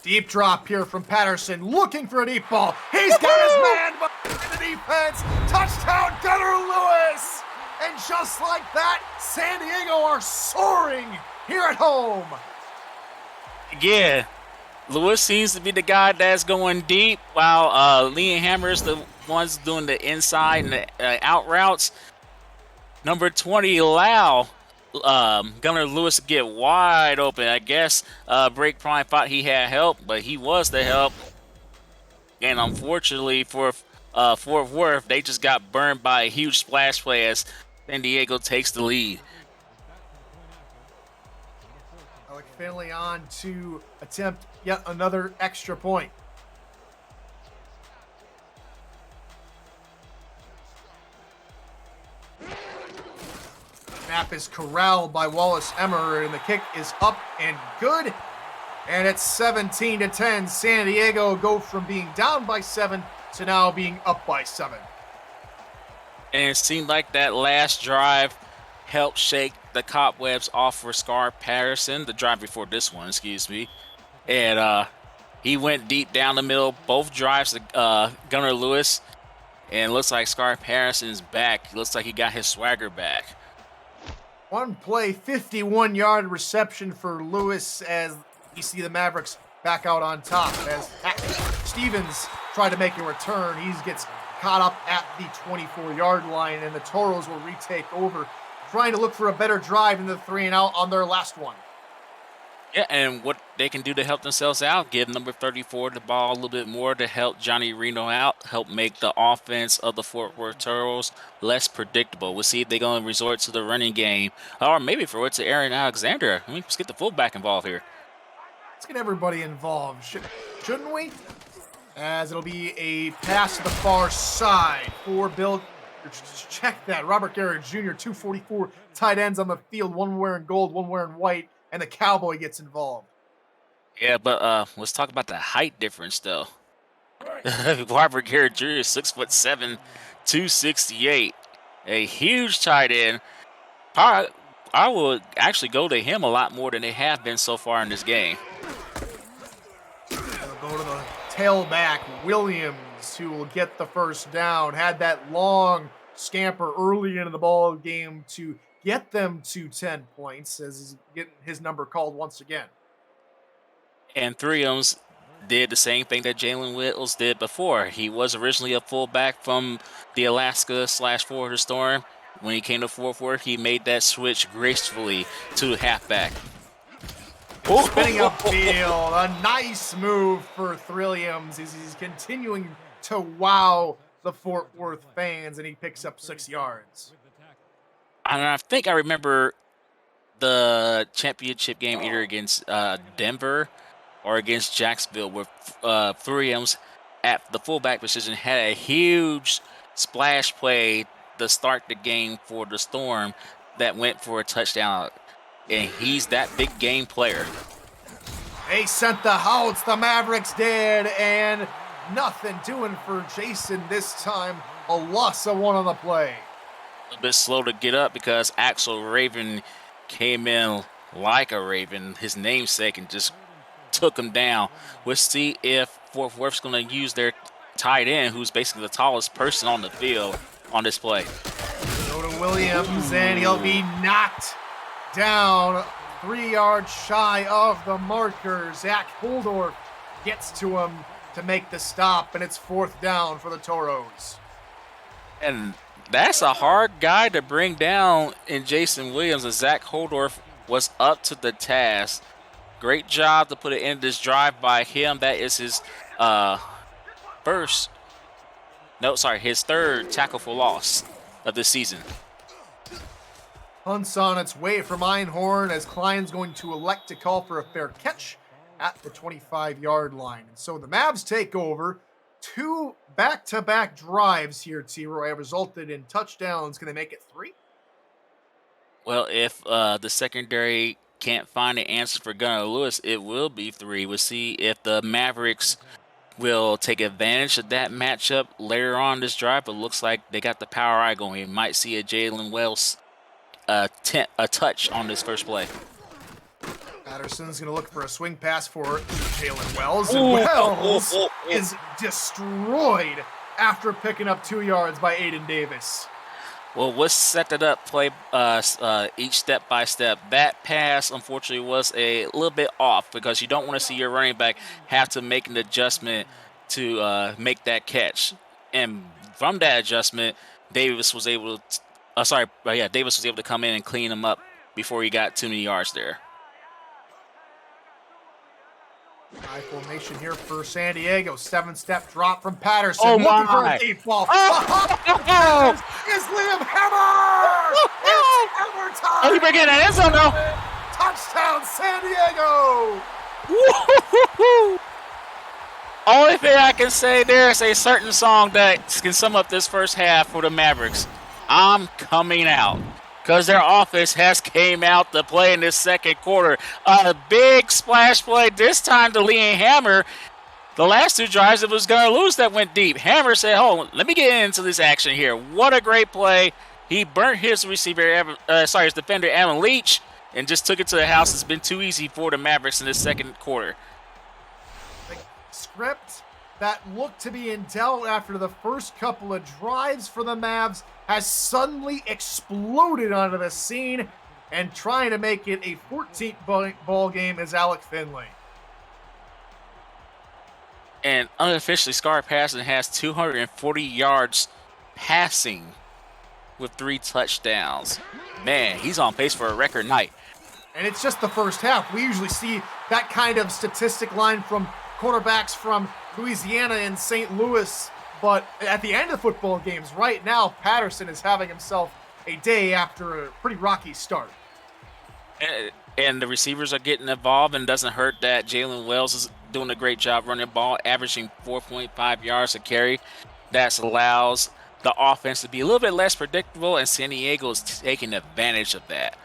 Deep drop here from Patterson, looking for a deep ball. He's got his man behind the defense. Touchdown, Gunnar Lewis! And just like that, San Diego are soaring here at home. Yeah, Lewis seems to be the guy that's going deep, while Lee and Hammer is the ones doing the inside and the out routes. Number 20, Lau, Gunnar Lewis get wide open. I guess Break Prime thought he had help, but he was the help. And unfortunately for Fort Worth, they just got burned by a huge splash play as San Diego takes the lead. Alec Finley on to attempt yet another extra point. Snap is corralled by Wallace Emmer, and the kick is up and good. And it's 17-10. San Diego go from being down by 7 to now being up by 7. And it seemed like that last drive helped shake the cobwebs off for Scar Patterson, the drive before this one, excuse me. And he went deep down the middle, both drives to Gunnar Lewis. And it looks like Scar Patterson's back. It looks like he got his swagger back. One play, 51-yard reception for Lewis as you see the Mavericks back out on top. As Stevens tried to make a return, he gets caught up at the 24-yard line, and the Toros will retake over, trying to look for a better drive in the 3-and-out on their last one. Yeah, and what they can do to help themselves out, give number 34 the ball a little bit more to help Johnny Reno out, help make the offense of the Fort Worth Toros less predictable. We'll see if they're going to resort to the running game, or maybe for it to Aaron Alexander. I mean, let's get the fullback involved here. Let's get everybody involved, shouldn't we? As it'll be a pass to the far side for Bill. Check that. Robert Garrett Jr., 244 tight ends on the field, one wearing gold, one wearing white. And the Cowboy gets involved. Yeah, but let's talk about the height difference, though. Robert Garrett Jr. is 6'7", 268. A huge tight end. I would actually go to him a lot more than they have been so far in this game. They'll go to the tailback, Williams, who will get the first down. Had that long scamper early into the ball game to get them to 10 points as he's getting his number called once again. And Threeums did the same thing that Jalen Whittles did before. He was originally a fullback from the Alaska/Florida Storm. When he came to Fort Worth, he made that switch gracefully to halfback. Spinning upfield, a nice move for Thrilliums as he's continuing to wow the Fort Worth fans, and he picks up 6 yards. And I think I remember the championship game either against Denver or against Jacksonville, where Threeums at the fullback position had a huge splash play to start the game for the Storm that went for a touchdown. And he's that big game player. They sent the Houts, the Mavericks did, and nothing doing for Jason this time. A loss of 1 on the play. A little bit slow to get up because Axel Raven came in like a Raven, his namesake, and just took him down. We'll see if Fort Worth's going to use their tight end, who's basically the tallest person on the field on this play. Go to Williams, and he'll be knocked down 3 yards shy of the marker. Zach Holdorf gets to him to make the stop, and it's 4th down for the Toros. And that's a hard guy to bring down in Jason Williams, and Zach Holdorf was up to the task. Great job to put it in this drive by him. That is his first, no, sorry, his third tackle for loss of this season. Hunt's on its way from Einhorn as Klein's going to elect to call for a fair catch at the 25-yard line. And so the Mavs take over. 2 back-to-back drives here, T-Roy, have resulted in touchdowns. Can they make it 3? Well, if the secondary can't find the answer for Gunnar Lewis, it will be 3. We'll see if the Mavericks will take advantage of that matchup later on this drive, but looks like they got the power eye going. You might see a Jalen Wells a touch on this first play. Patterson's going to look for a swing pass for Jalen Wells, and Wells is destroyed after picking up 2 yards by Aiden Davis. Well, let's set that up, play each step by step. That pass, unfortunately, was a little bit off because you don't want to see your running back have to make an adjustment to make that catch. And from that adjustment, Davis was able to, Davis was able to come in and clean him up before he got too many yards there. High formation here for San Diego. 7-step drop from Patterson. Oh, looking for my. a deep ball. Oh! Is Liam Hammer! It's Hammer time! Oh, he bring in an end zone, though. Touchdown, San Diego! Woo-hoo-hoo-hoo. Only thing I can say there is a certain song that can sum up this first half for the Mavericks. I'm coming out. Because their offense has came out to play in this second quarter. A big splash play, this time to Liam Hammer. The last 2 drives, it was going to lose that went deep. Hammer said, hold on, let me get into this action here. What a great play. He burnt his receiver, his defender, Alan Leach, and just took it to the house. It's been too easy for the Mavericks in this second quarter. The script that looked to be in doubt after the first couple of drives for the Mavs has suddenly exploded onto the scene, and trying to make it a 14th ball game is Alec Finley. And unofficially, Scar Patterson has 240 yards passing with 3 touchdowns. Man, he's on pace for a record night. And it's just the first half. We usually see that kind of statistic line from quarterbacks from Louisiana and St. Louis. But at the end of football games, right now, Patterson is having himself a day after a pretty rocky start. And the receivers are getting involved, and doesn't hurt that Jalen Wells is doing a great job running the ball, averaging 4.5 yards a carry. That allows the offense to be a little bit less predictable, and San Diego is taking advantage of that.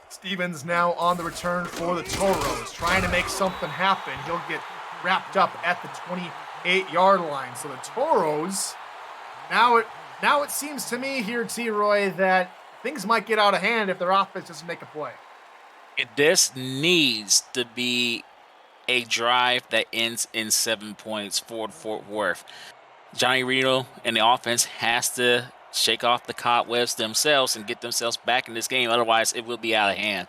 Stevens now on the return for the Toros, trying to make something happen. He'll get wrapped up at the 28-yard line. So the Toros, now it seems to me here, T-Roy, that things might get out of hand if their offense doesn't make a play. This needs to be a drive that ends in 7 points for Fort Worth. Johnny Reno and the offense has to shake off the cobwebs themselves and get themselves back in this game. Otherwise, it will be out of hand.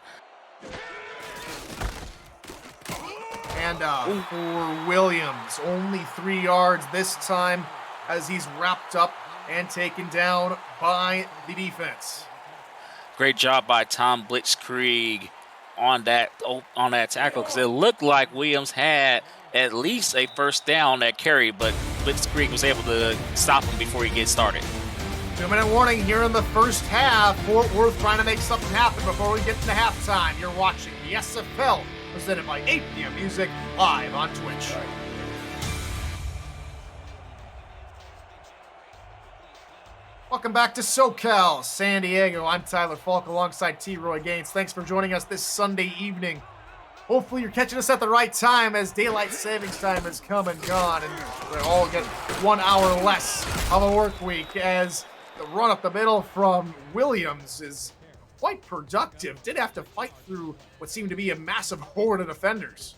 And for Williams, only 3 yards this time as he's wrapped up and taken down by the defense. Great job by Tom Blitzkrieg on that tackle, because it looked like Williams had at least a first down that carry, but Blitzkrieg was able to stop him before he gets started. 2-minute warning here in the first half. Fort Worth trying to make something happen before we get to halftime. You're watching the SFL, presented by 8 PM Music, live on Twitch. Welcome back to SoCal, San Diego. I'm Tyler Falk alongside T-Roy Gaines. Thanks for joining us this Sunday evening. Hopefully you're catching us at the right time as daylight savings time has come and gone, and we all get 1 hour less of a work week as the run up the middle from Williams is quite productive. Did have to fight through what seemed to be a massive horde of defenders.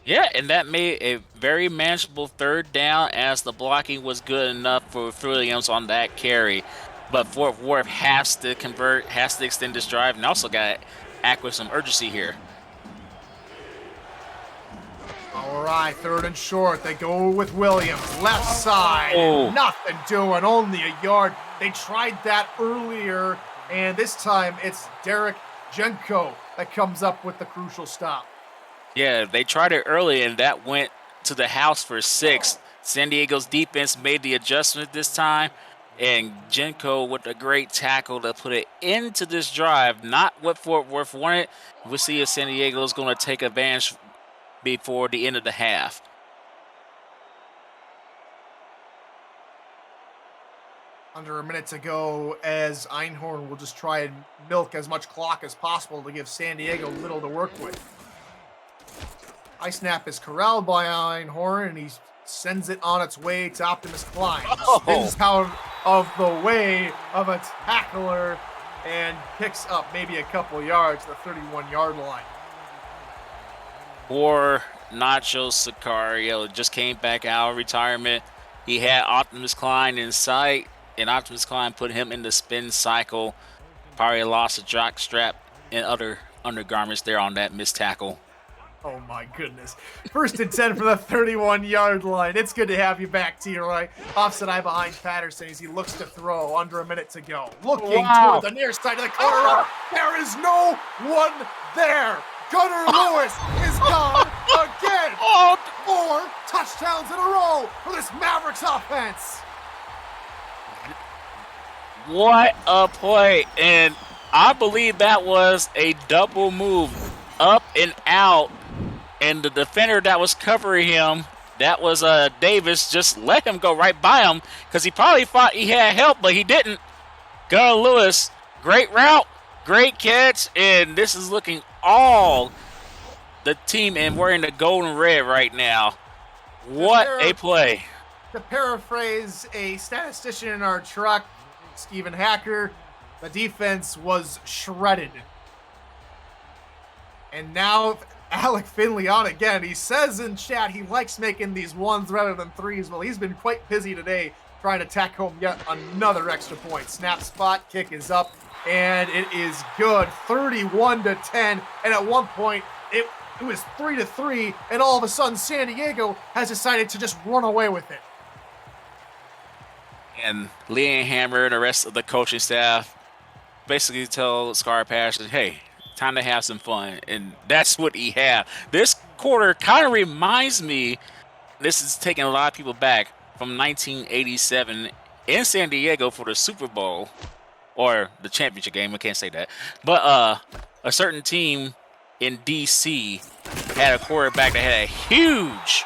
Yeah, and that made a very manageable third down as the blocking was good enough for Williams on that carry. But Fort Worth has to convert, has to extend this drive, and also got to act with some urgency here. All right, 3rd and short. They go with Williams. Left side. Oh. Nothing doing, only a yard. They tried that earlier, and this time it's Derek Jenko that comes up with the crucial stop. Yeah, they tried it early, and that went to the house for 6. San Diego's defense made the adjustment this time, and Jenko with a great tackle to put it into this drive. Not what Fort Worth wanted. We'll see if San Diego is going to take advantage before the end of the half. Under a minute to go, as Einhorn will just try and milk as much clock as possible to give San Diego little to work with. High snap is corralled by Einhorn, and he sends it on its way to Optimus Klein. Spins out of the way of a tackler and picks up maybe a couple yards to the 31-yard line. Or Nacho Sicario just came back out of retirement. He had Optimus Klein in sight, and Optimus Klein put him in the spin cycle. Probably lost a jock strap and other undergarments there on that missed tackle. Oh my goodness. 1st and 10 for the 31-yard line. It's good to have you back, T-Roy. Offset eye behind Patterson as he looks to throw. Under a minute to go. Looking toward the near side of the corner. There is no one there. Gunnar Lewis is gone again. 4 touchdowns in a row for this Mavericks offense. What a play. And I believe that was a double move up and out. And the defender that was covering him, that was Davis, just let him go right by him because he probably thought he had help, but he didn't. Gunnar Lewis, great route, great catch, and this is looking all the team in wearing the gold and red right now. What a play. To paraphrase a statistician in our truck, Stephen Hacker, the defense was shredded. And now Alec Finley on again. He says in chat he likes making these 1s rather than 3s. Well, he's been quite busy today trying to tack home yet another extra point. Snap spot, kick is up, and it is good. 31-10. And at one point, it was 3-3, and all of a sudden San Diego has decided to just run away with it. And Leanne Hammer and the rest of the coaching staff basically tell Scar Passion, hey, time to have some fun. And that's what he had. This quarter kind of reminds me, this is taking a lot of people back, from 1987 in San Diego for the Super Bowl, or the championship game, I can't say that. But a certain team in DC had a quarterback that had a huge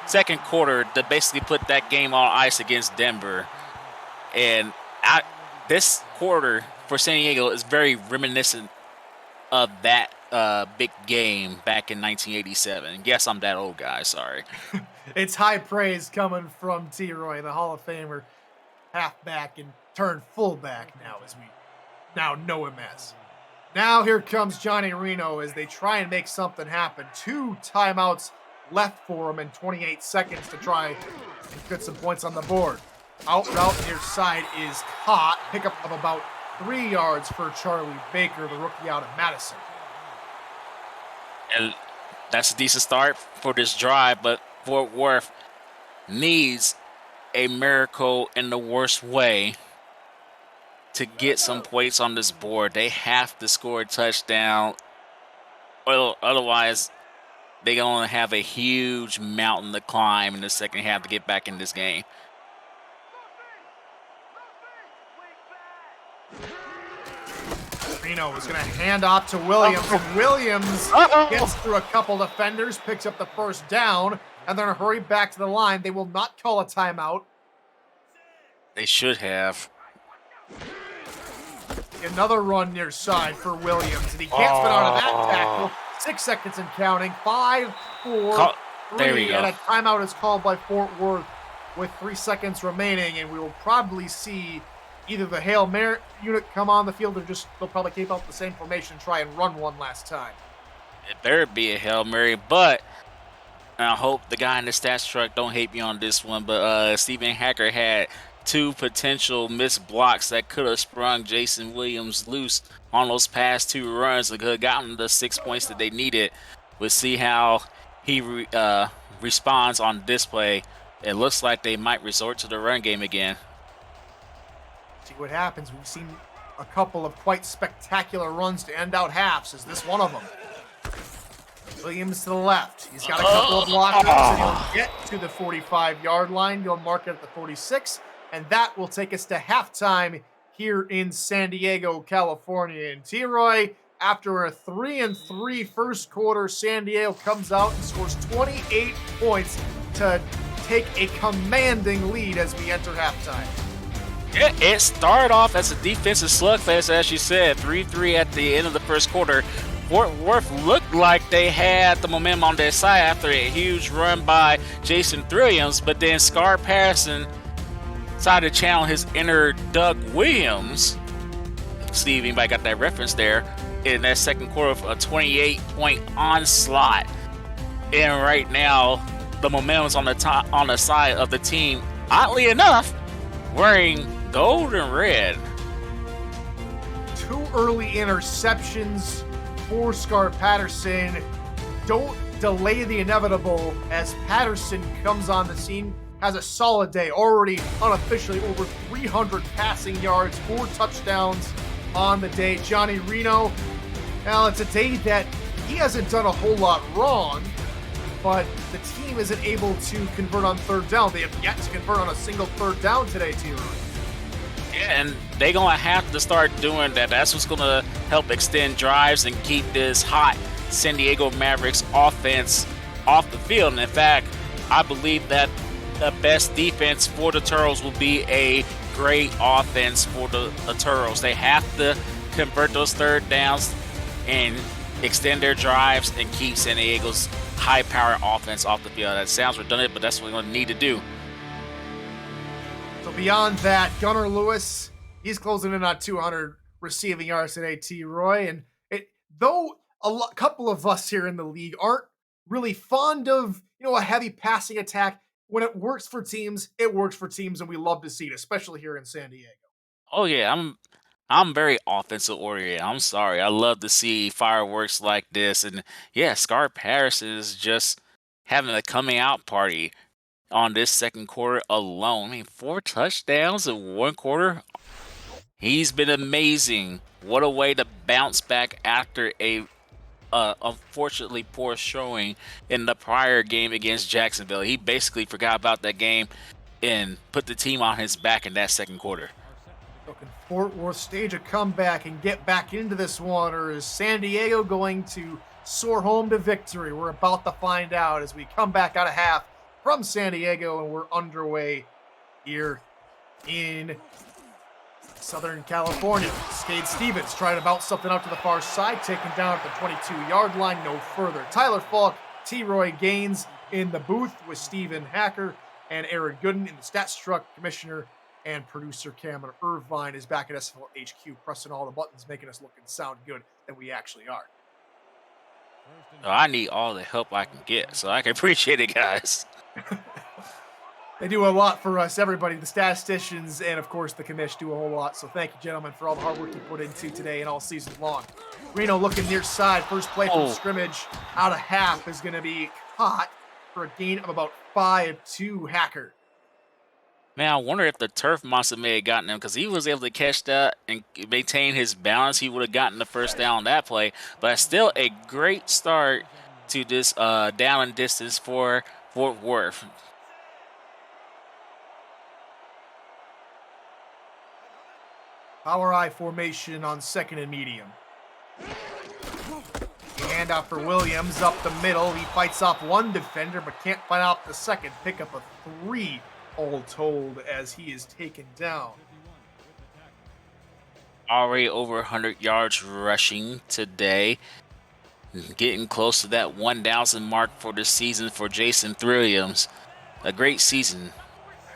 second quarter to basically put that game on ice against Denver. And this quarter for San Diego is very reminiscent of that big game back in 1987. Yes, I'm that old guy, sorry. It's high praise coming from T-Roy, the Hall of Famer, halfback and turned fullback now, as we now know him as. Now here comes Johnny Reno as they try and make something happen. 2 timeouts left for him in 28 seconds to try and get some points on the board. Out route near side is caught. Pickup of about 3 yards for Charlie Baker, the rookie out of Madison. And that's a decent start for this drive, but Fort Worth needs a miracle in the worst way to get some points on this board. They have to score a touchdown, or otherwise they're going to have a huge mountain to climb in the second half to get back in this game. Reno is going to hand off to Williams, and Williams gets through a couple defenders, picks up the first down, and they're going to hurry back to the line. They will not call a timeout. They should have. Another run near side for Williams, and he can't spin out of that tackle. 6 seconds and counting. 5, 4, 3, there we go. And a timeout is called by Fort Worth with 3 seconds remaining, and we will probably see either the Hail Mary unit come on the field or just they'll probably keep out the same formation and try and run one last time. It better be a Hail Mary, but I hope the guy in the stats truck don't hate me on this one, but Stephen Hacker had 2 potential missed blocks that could have sprung Jason Williams loose on those past 2 runs that could have gotten the 6 points that they needed. We'll see how he responds on this play. It looks like they might resort to the run game again. See what happens. We've seen a couple of quite spectacular runs to end out halves. Is this one of them? Williams to the left. He's got a couple of blockers, and he'll get to the 45-yard line. He'll mark it at the 46, and that will take us to halftime here in San Diego, California. And T-Roy, after a 3-3 first quarter, San Diego comes out and scores 28 points to take a commanding lead as we enter halftime. Yeah, it started off as a defensive slugfest, as you said, 3-3 at the end of the first quarter. Fort Worth looked like they had the momentum on their side after a huge run by Jason Williams, but then Scar Patterson decided to channel his inner Doug Williams. Steve, anybody got that reference there? In that second quarter of a 28-point onslaught. And right now, the momentum's on the side of the team. Oddly enough, wearing gold and red. 2 early interceptions for Scar Patterson. Don't delay the inevitable as Patterson comes on the scene, has a solid day, already unofficially over 300 passing yards, 4 touchdowns on the day. Johnny Reno, well, it's a day that he hasn't done a whole lot wrong, but the team isn't able to convert on third down. They have yet to convert on a single third down today, T-Roy. Yeah, and they're going to have to start doing that. That's what's going to help extend drives and keep this hot San Diego Mavericks offense off the field. And in fact, I believe that the best defense for the Turtles will be a great offense for the Turtles. They have to convert those third downs and extend their drives and keep San Diego's high-powered offense off the field. That sounds redundant, but that's what we're going to need to do. So beyond that, Gunnar Lewis, he's closing in on 200 receiving yards today, T-Roy. And though a couple of us here in the league aren't really fond of, a heavy passing attack, when it works for teams, it works for teams, and we love to see it, especially here in San Diego. Oh yeah, I'm very offensive oriented. I'm sorry. I love to see fireworks like this. And yeah, Scar Patterson is just having a coming out party on this second quarter alone. I mean, 4 touchdowns in 1 quarter. He's been amazing. What a way to bounce back after a unfortunately poor showing in the prior game against Jacksonville. He basically forgot about that game and put the team on his back in that second quarter. So can Fort Worth stage a comeback and get back into this one, or is San Diego going to soar home to victory? We're about to find out as we come back out of half from San Diego, and we're underway here in Southern California. Cade Stevens trying to bounce something out to the far side, taken down at the 22-yard line, no further. Tyler Falk, T-Roy Gaines in the booth with Stephen Hacker and Aaron Gooden in the stats truck. Commissioner and producer Cameron Irvine is back at SFL HQ, pressing all the buttons, making us look and sound good than we actually are. I need all the help I can get, so I can appreciate it, guys. They do a lot for us, everybody. The statisticians and, of course, the commish do a whole lot. So thank you, gentlemen, for all the hard work you put into today and all season long. Reno looking near side. First play from scrimmage out of half is going to be caught for a gain of about 5-2 Hacker. Man, I wonder if the turf monster may have gotten him, because he was able to catch that and maintain his balance. He would have gotten the first down on that play. But still a great start to this down and distance for Fort Worth. Power I formation on second and medium. Handoff for Williams up the middle. He fights off one defender, but can't fight off the second. Pick up a 3 all told as he is taken down. Already over 100 yards rushing today. Getting close to that 1,000 mark for the season for Jason Williams. A great season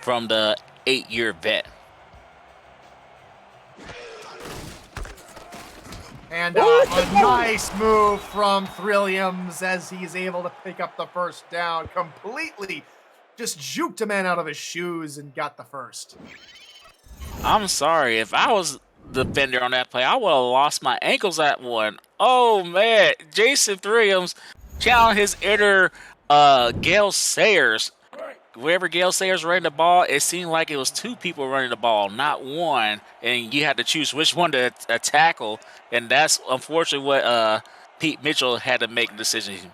from the 8-year vet. And a nice move from Williams as he's able to pick up the first down. Completely just juked a man out of his shoes and got the first. I'm sorry. If I was the defender on that play, I would have lost my ankles at one. Oh, man. Jason Williams challenged his inner Gale Sayers wherever Gale Sayers running the ball, it seemed like it was two people running the ball, not one, and you had to choose which one to tackle, and that's unfortunately what Pete Mitchell had to make the decision.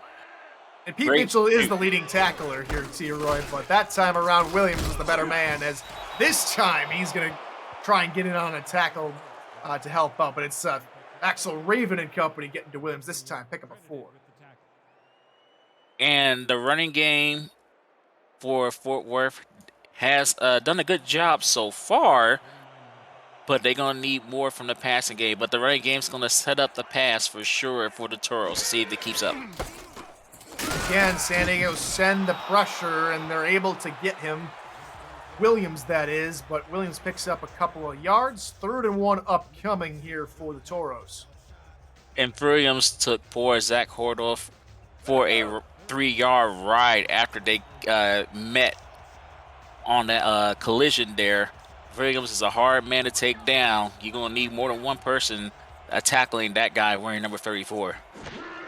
And Pete Great Mitchell is shoot. the leading tackler here at Roy, but that time around Williams was the better man, as this time he's going to try and get in on a tackle to help out, but it's Axel Raven and company getting to Williams this time, pick up a 4. And the running game for Fort Worth has done a good job so far, but they're going to need more from the passing game. But the running game's going to set up the pass for sure for the Toros to see if it keeps up. Again, San Diego send the pressure, and they're able to get him. Williams, that is, but Williams picks up a couple of yards. 3rd and 1 upcoming here for the Toros. And Williams took poor Zach Hordorf for a 3-yard ride after they met on that collision there. Williams is a hard man to take down. You're going to need more than one person tackling that guy wearing number 34.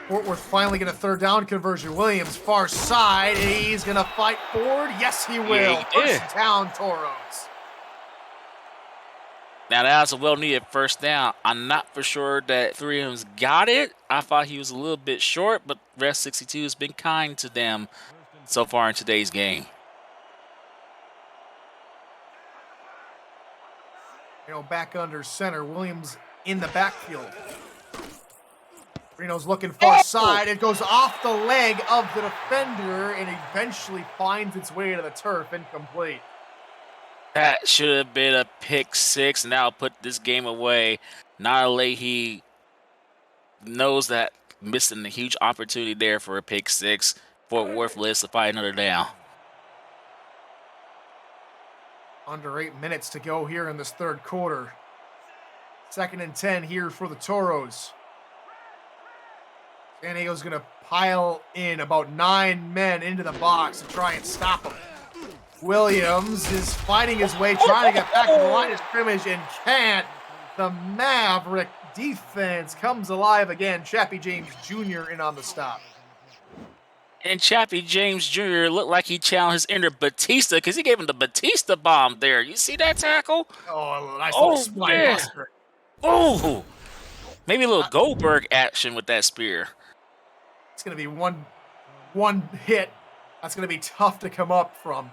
Fort Worth finally get a 3rd down conversion. Williams, far side. He's going to fight forward. Yes, he will. Yeah, he did. 1st down, Toros. Now, that was a well-needed 1st down. I'm not for sure that Williams got it. I thought he was a little bit short, but Ref 62 has been kind to them so far in today's game. Back under center. Williams in the backfield. Reno's looking far side. It goes off the leg of the defender and eventually finds its way to the turf. Incomplete. That should have been a pick 6, and that'll put this game away. Nara Leahy knows that missing a huge opportunity there for a pick 6. Fort Worth lives to fight another down. Under 8 minutes to go here in this 3rd quarter. 2nd and 10 here for the Toros. San Diego's going to pile in about 9 men into the box to try and stop him. Williams is fighting his way, trying to get back to the line of scrimmage and can't. The Maverick defense comes alive again. Chappie James Jr. in on the stop. And Chappie James Jr. looked like he challenged his inner Batista because he gave him the Batista bomb there. You see that tackle? Oh, nice little spine buster. Oh, maybe a little Goldberg action with that spear. It's going to be one hit. That's going to be tough to come up from.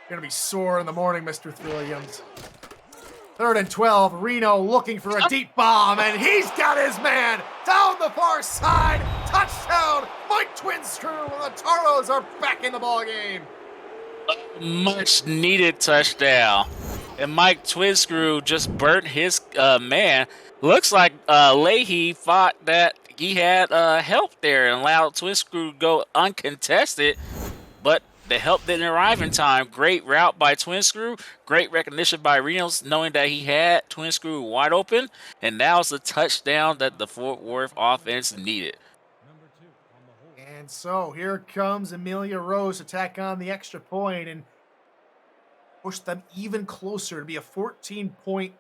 You're going to be sore in the morning, Mr. Williams. 3rd and 12. Reno looking for a deep bomb, and he's got his man down the far side. Touchdown, Mike Twinscrew, and the Toros are back in the ball game. Much needed touchdown. And Mike Twinscrew just burnt his man. Looks like Leahy thought that he had help there and allowed Twinscrew to go uncontested, but the help didn't arrive in time. Great route by Twinscrew. Great recognition by Reynolds, knowing that he had Twinscrew wide open, and that was the touchdown that the Fort Worth offense needed. And so here comes Amelia Rose to tack on the extra point and push them even closer to be a 14-point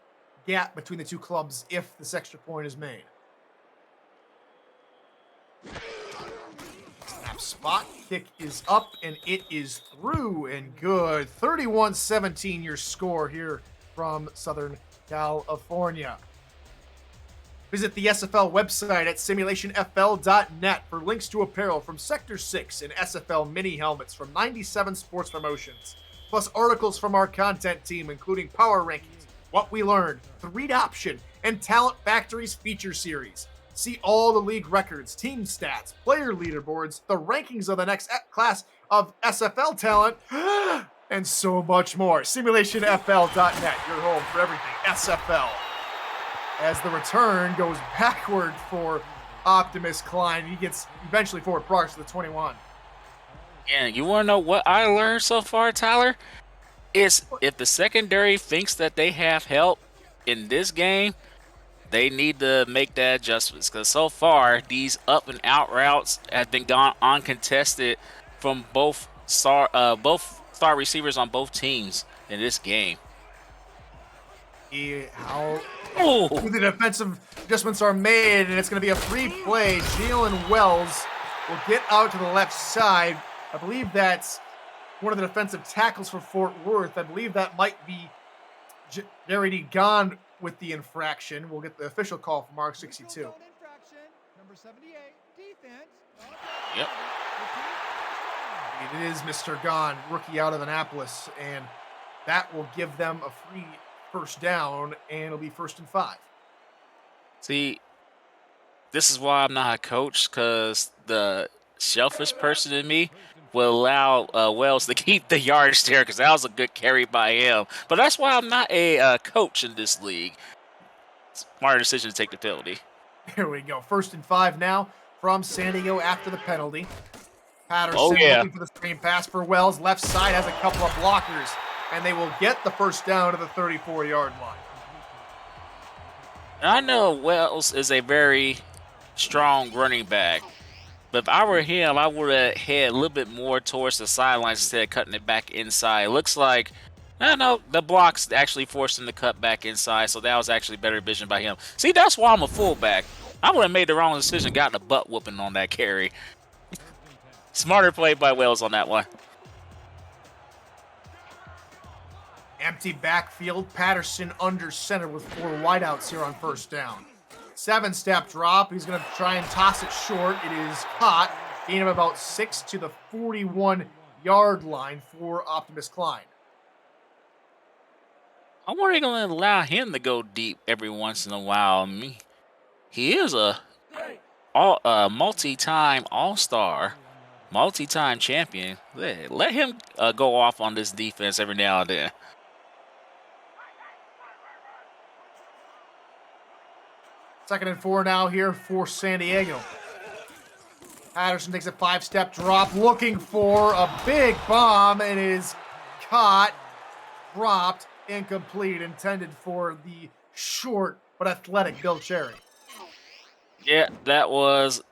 gap between the two clubs if this extra point is made. Snap spot, kick is up, and it is through and good. 31-17 your score here from Southern California. Visit the SFL website at simulationfl.net for links to apparel from Sector 6 and SFL mini helmets from 97 Sports Promotions, plus articles from our content team, including Power Rankings, What We Learned, The Read Option, and Talent Factory's feature series. See all the league records, team stats, player leaderboards, the rankings of the next class of SFL talent, and so much more. Simulationfl.net, your home for everything SFL. As the return goes backward for Optimus Klein, he gets eventually forward progress to the 21. And you want to know what I learned so far, Tyler? Is if the secondary thinks that they have help in this game, they need to make that adjustments, because so far these up and out routes have been gone uncontested from both star receivers on both teams in this game. How the defensive adjustments are made, and it's going to be a free play. Jalen Wells will get out to the left side. I believe that's one of the defensive tackles for Fort Worth. I believe that might be Jerry D. Gone with the infraction. We'll get the official call from Mark 62. Number 78, defense. Yep. It is Mr. Gone, rookie out of Annapolis, and that will give them a free first down, and it'll be 1st and 5. See, this is why I'm not a coach, because the selfish person in me will allow Wells to keep the yards there, because that was a good carry by him. But that's why I'm not a coach in this league. Smarter decision to take the penalty. Here we go. 1st and 5 now from San Diego after the penalty. Patterson looking for the screen pass for Wells. Left side has a couple of blockers, and they will get the first down to the 34-yard line. I know Wells is a very strong running back, but if I were him, I would have head a little bit more towards the sidelines instead of cutting it back inside. It looks like, I don't know, the blocks actually forced him to cut back inside, so that was actually better vision by him. See, that's why I'm a fullback. I would have made the wrong decision, gotten a butt whooping on that carry. Smarter play by Wells on that one. Empty backfield. Patterson under center with 4 wideouts here on 1st down. 7-step drop. He's going to try and toss it short. It is caught. Gain of about 6 to the 41-yard line for Optimus Klein. I wonder if they're going to allow him to go deep every once in a while. I mean, he is a multi-time all-star, multi-time champion. Let him go off on this defense every now and then. Second and 4 now here for San Diego. Patterson takes a 5-step drop, looking for a big bomb, and is caught, dropped, incomplete, intended for the short but athletic Bill Cherry. Yeah, that was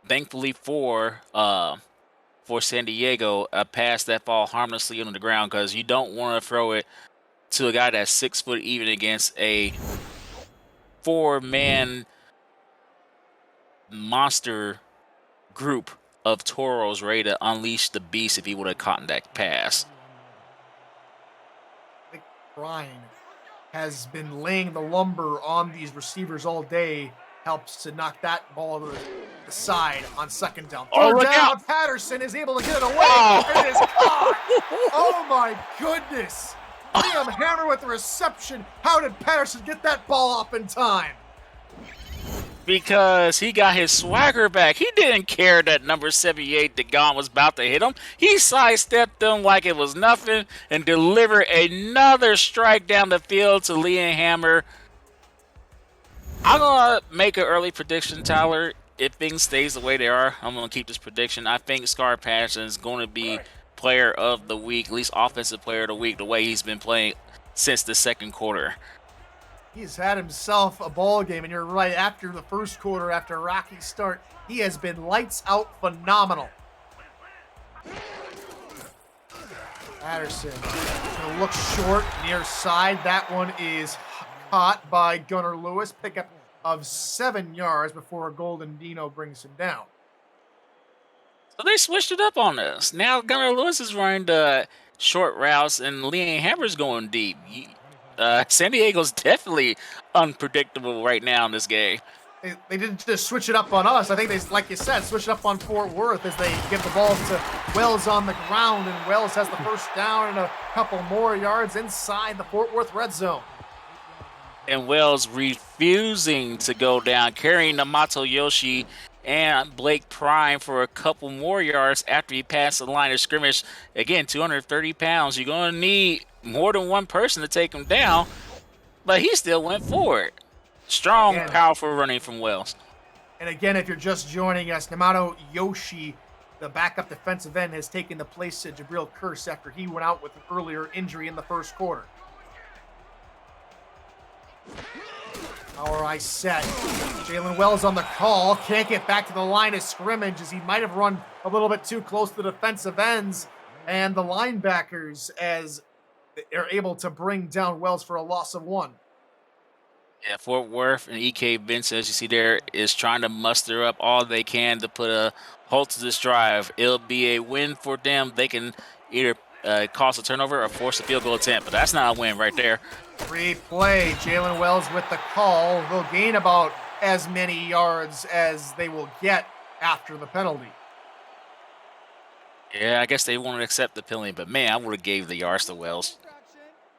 thankfully for San Diego, a pass that fall harmlessly on the ground, because you don't want to throw it to a guy that's 6 foot even against a 4-man monster group of Toros ready to unleash the beast if he would have caught that pass. I think Brian has been laying the lumber on these receivers all day. Helps to knock that ball to the side on 2nd down. 3rd down, out. Patterson is able to get it away. It is caught. Oh my goodness. Liam Hammer with the reception. How did Patterson get that ball up in time? Because he got his swagger back. He didn't care that number 78, DeGaunt, was about to hit him. He sidestepped them like it was nothing and delivered another strike down the field to Liam Hammer. I'm going to make an early prediction, Tyler. If things stays the way they are, I'm going to keep this prediction. I think Scar Patterson is going to be player of the week, at least offensive player of the week, the way he's been playing since the 2nd quarter. He's had himself a ball game, and you're right, after the 1st quarter, after a rocky start, he has been lights out phenomenal. Patterson going to look short, near side. That one is caught by Gunnar Lewis. Pickup of 7 yards before Golden Dino brings him down. So they switched it up on us. Now Gunnar Lewis is running the short routes, and Liam Hammer's going deep. San Diego's definitely unpredictable right now in this game. They didn't just switch it up on us. I think they, like you said, switched it up on Fort Worth as they give the ball to Wells on the ground, and Wells has the first down and a couple more yards inside the Fort Worth red zone. And Wells refusing to go down, carrying Namato Yoshi and Blake Prime for a couple more yards after he passed the line of scrimmage. Again, 230 pounds. You're going to need more than one person to take him down, but he still went for it. Strong, powerful running from Wells. And again, if you're just joining us, Namato Yoshi, the backup defensive end, has taken the place of Jabril Curse after he went out with an earlier injury in the 1st quarter. Our eye set. Jalen Wells on the call. Can't get back to the line of scrimmage as he might have run a little bit too close to the defensive ends and the linebackers as they're able to bring down Wells for a loss of 1. Yeah, Fort Worth and E.K. Vincent, as you see there, is trying to muster up all they can to put a halt to this drive. It'll be a win for them. They can either cause a turnover or force a field goal attempt. But that's not a win right there. Replay. Jalen Wells with the call. They'll gain about as many yards as they will get after the penalty. Yeah, I guess they won't accept the penalty, but man, I would have gave the yards to Wells.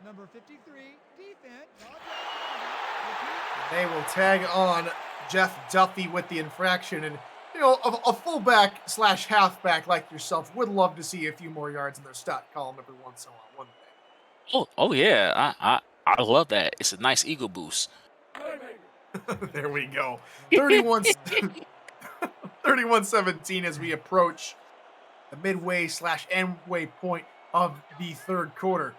Number 53, defense. They will tag on Jeff Duffy with the infraction. And, you know, a fullback / halfback like yourself would love to see a few more yards in their stat column every once in a while, wouldn't they? Oh yeah, I love that. It's a nice ego boost. There we go. 31-17 as we approach the midway / endway point of the third quarter.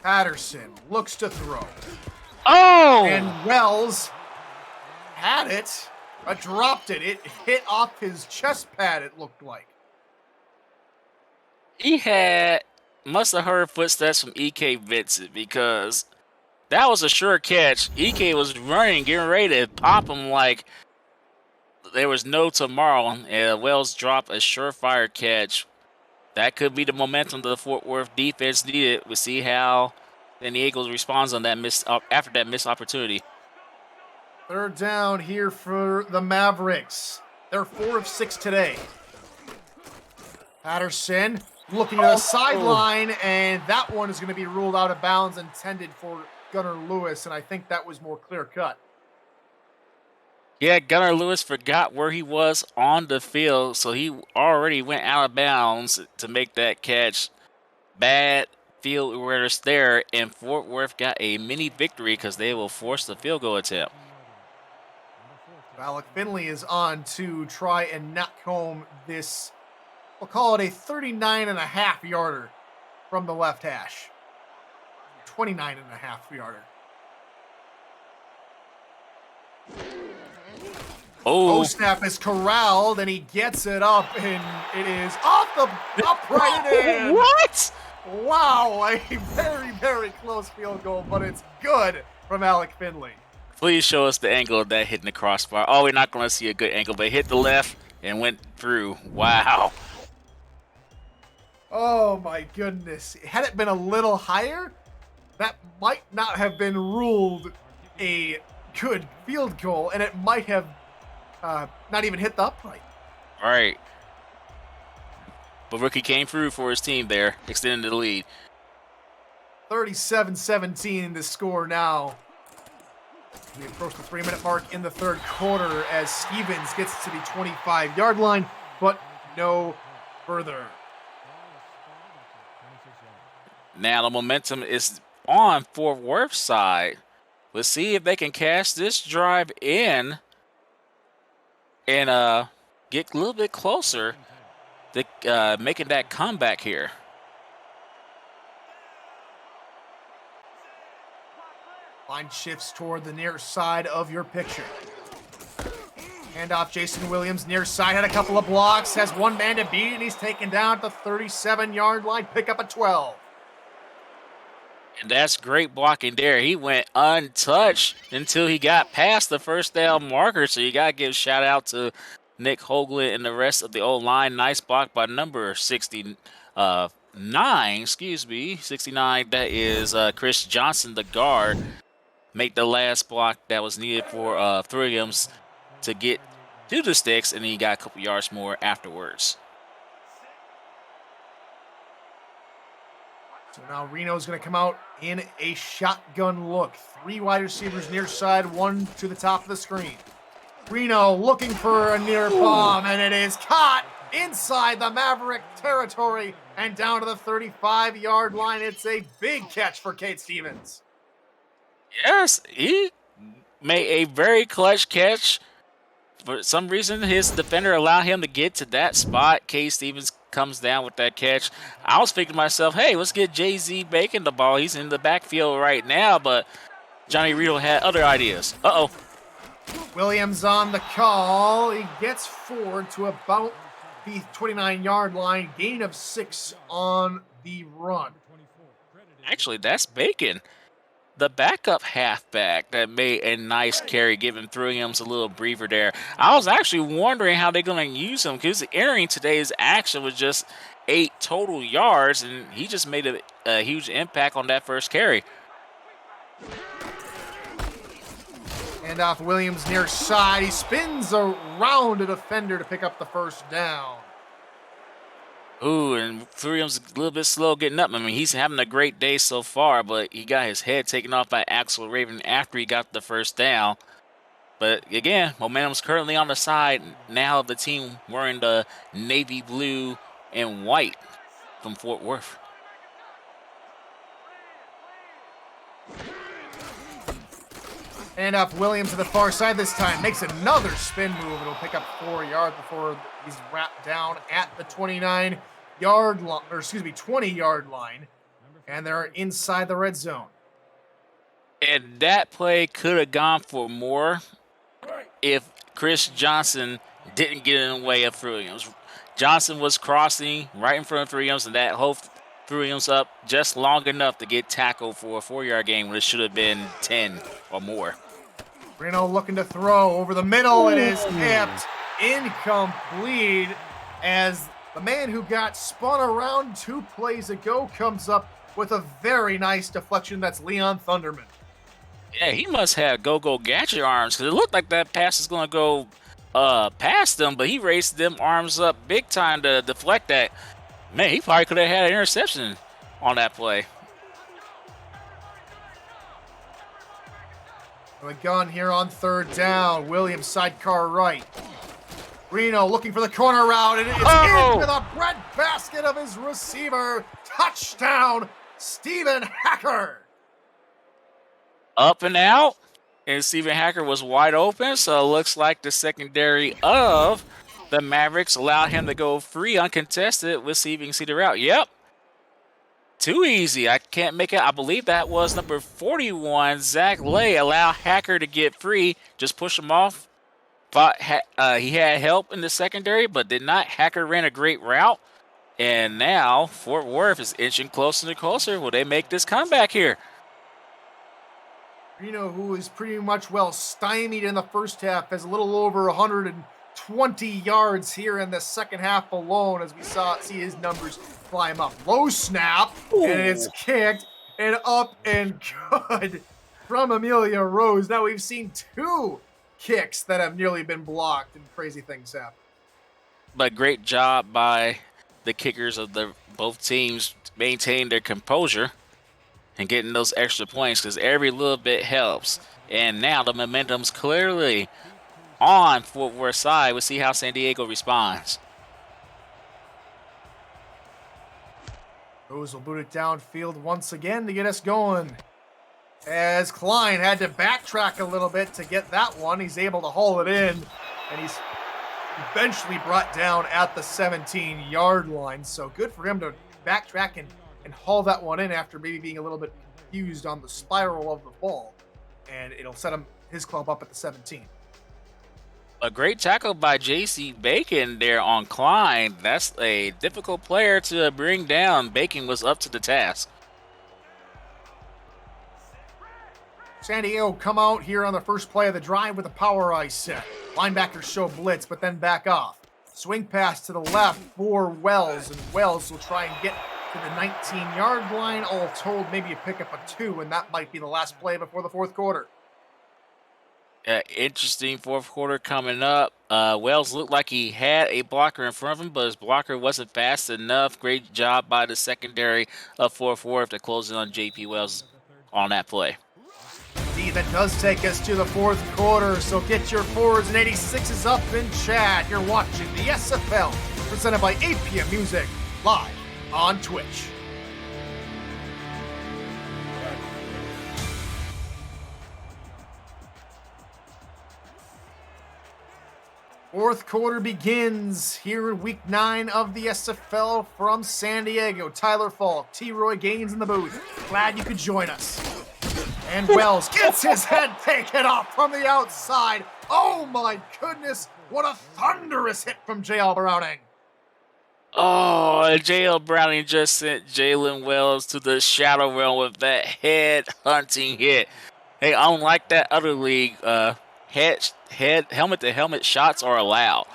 Patterson looks to throw. Oh! And Wells had it, but dropped it. It hit off his chest pad, it looked like. He must have heard footsteps from EK Vincent, because that was a sure catch. EK was running, getting ready to pop him like there was no tomorrow. And Wells dropped a surefire catch. That could be the momentum the Fort Worth defense needed. We'll see how the Eagles responds on that after that missed opportunity. Third down here for the Mavericks. They're 4 of 6 today. Patterson looking to the sideline, and that one is going to be ruled out of bounds, intended for Gunnar Lewis, and I think that was more clear-cut. Yeah, Gunnar Lewis forgot where he was on the field, so he already went out of bounds to make that catch. Bad field awareness there, and Fort Worth got a mini victory because they will force the field goal attempt. Alec Finley is on to try and knock home this, we'll call it a 39.5-yarder from the left hash. 29.5-yarder. Oh, snap is corralled, and he gets it up, and it is off the upright end. What? Wow, a very, very close field goal, but it's good from Alec Finley. Please show us the angle of that hitting the crossbar. Oh, we're not going to see a good angle, but it hit the left and went through. Wow. Oh, my goodness. Had it been a little higher, that might not have been ruled a good field goal, and it might have not even hit the upright. All right. But Rookie came through for his team there, extending the lead. 37-17 the score now. We approach the 3-minute mark in the third quarter as Stevens gets to the 25-yard line, but no further. Now the momentum is on Fort Worth's side. Let's see if they can cash this drive in and get a little bit closer to making that comeback here. Line shifts toward the near side of your picture. Handoff, Jason Williams, near side, had a couple of blocks, has one man to beat, and he's taken down at the 37-yard line, pick up a 12. And that's great blocking there. He went untouched until he got past the first down marker, so you got to give a shout out to Nick Hoagland and the rest of the O-line. Nice block by number 69, that is Chris Johnson, the guard. Make the last block that was needed for Thuriums to get to the sticks, and then he got a couple yards more afterwards. So now Reno's going to come out in a shotgun look. 3 wide receivers near side, 1 to the top of the screen. Reno looking for a near bomb, and it is caught inside the Maverick territory and down to the 35-yard line. It's a big catch for Kate Stevens. Yes, he made a very clutch catch. For some reason, his defender allowed him to get to that spot. Kate Stevens comes down with that catch. I was thinking to myself, hey, let's get Jay-Z Bacon the ball. He's in the backfield right now, but Johnny Rito had other ideas. Uh-oh. Williams on the call. He gets forward to about the 29-yard line. Gain of 6 on the run. Actually, that's Bacon. the backup halfback that made a nice carry, giving Williams a little breather there. I was actually wondering how they're going to use him because entering today's action was just 8 total yards, and he just made a huge impact on that first carry. And off Williams near side. He spins around a defender to pick up the first down. Ooh, and Williams a little bit slow getting up. I mean, he's having a great day so far, but he got his head taken off by Axel Raven after he got the first down. But again, momentum's currently on the side now of the team wearing the navy blue and white from Fort Worth. And off Williams to the far side this time. Makes another spin move. It'll pick up 4 yards before he's wrapped down at the 20-yard line. And they're inside the red zone. And that play could have gone for more if Chris Johnson didn't get in the way of Williams. Johnson was crossing right in front of Williams, and that whole Williams up just long enough to get tackled for a 4-yard gain when it should have been 10 or more. Reno looking to throw over the middle. It is tipped incomplete as the man who got spun around 2 plays ago comes up with a very nice deflection. That's Leon Thunderman. Yeah, he must have go-go gadget arms because it looked like that pass is going to go past them, but he raised them arms up big time to deflect that. Man, he probably could have had an interception on that play. The gun here on 3rd down. Williams sidecar right. Reno looking for the corner route, and it's into the breadbasket of his receiver. Touchdown, Stephen Hacker. Up and out, and Stephen Hacker was wide open, so it looks like the secondary of the Mavericks allowed him to go free uncontested with see the route. Yep. Too easy. I can't make it. I believe that was number 41, Zach Lay, allow Hacker to get free, just push him off. Thought he had help in the secondary, but did not. Hacker ran a great route, and now Fort Worth is inching closer and closer. Will they make this comeback here? Reno, who is pretty much stymied in the first half, has a little over 120 yards here in the second half alone as we see his numbers climb up. Low snap, and it's kicked, and up and good from Amelia Rose. Now we've seen 2 kicks that have nearly been blocked, and crazy things happen. But great job by the kickers of both teams to maintain their composure and getting those extra points because every little bit helps. And now the momentum's clearly on Fort Worth side. We'll see how San Diego responds. Rose will boot it downfield once again to get us going. As Klein had to backtrack a little bit to get that one, he's able to haul it in, and he's eventually brought down at the 17-yard line. So good for him to backtrack and haul that one in after maybe being a little bit confused on the spiral of the ball. And it'll set his club up at the 17. A great tackle by J.C. Bacon there on Klein. That's a difficult player to bring down. Bacon was up to the task. San Diego come out here on the first play of the drive with a power ice set. Linebackers show blitz, but then back off. Swing pass to the left for Wells, and Wells will try and get to the 19-yard line. All told, maybe a pickup of 2, and that might be the last play before the 4th quarter. Interesting 4th quarter coming up. Wells looked like he had a blocker in front of him, but his blocker wasn't fast enough. Great job by the secondary of Fort Worth to close in on J.P. Wells on that play. Indeed, that does take us to the 4th quarter, so get your 4s and 86s up in chat. You're watching the SFL, presented by APM Music, live on Twitch. Fourth quarter begins here in week 9 of the SFL from San Diego. Tyler Falk, T-Roy Gaines in the booth. Glad you could join us. And Wells gets his head taken off from the outside. Oh my goodness, what a thunderous hit from J.L. Browning. Oh, J.L. Browning just sent Jalen Wells to the shadow realm with that head hunting hit. Hey, unlike that other league, helmet to helmet shots are allowed.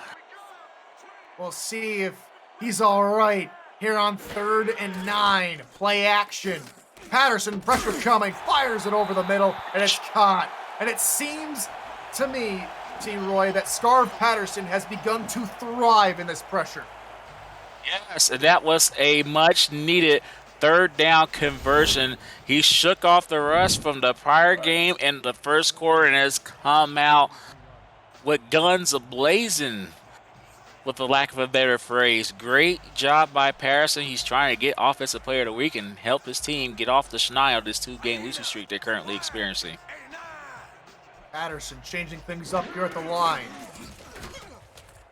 We'll see if he's all right here on 3rd and 9. Play action. Patterson, pressure coming, fires it over the middle, and it's caught. And it seems to me, T. Roy, that Scar Patterson has begun to thrive in this pressure. Yes, and that was a much needed 3rd down conversion. He shook off the rust from the prior game in the first quarter and has come out with guns ablazing, with the lack of a better phrase. Great job by Patterson. He's trying to get Offensive Player of the Week and help his team get off the schneid of this 2-game losing streak they're currently experiencing. Patterson changing things up here at the line.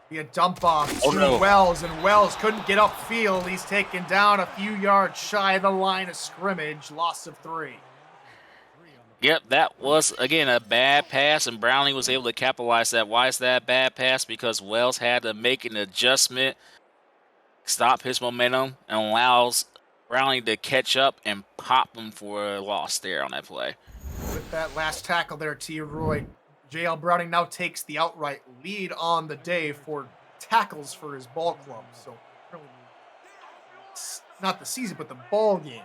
Be a dump off to no. Wells, and Wells couldn't get upfield. He's taken down a few yards shy of the line of scrimmage. Loss of 3. Yep, that was, again, a bad pass, and Browning was able to capitalize that. Why is that a bad pass? Because Wells had to make an adjustment, stop his momentum, and allows Browning to catch up and pop him for a loss there on that play. With that last tackle there, T. Roy, J.L. Browning now takes the outright lead on the day for tackles for his ball club. So, not the season, but the ball game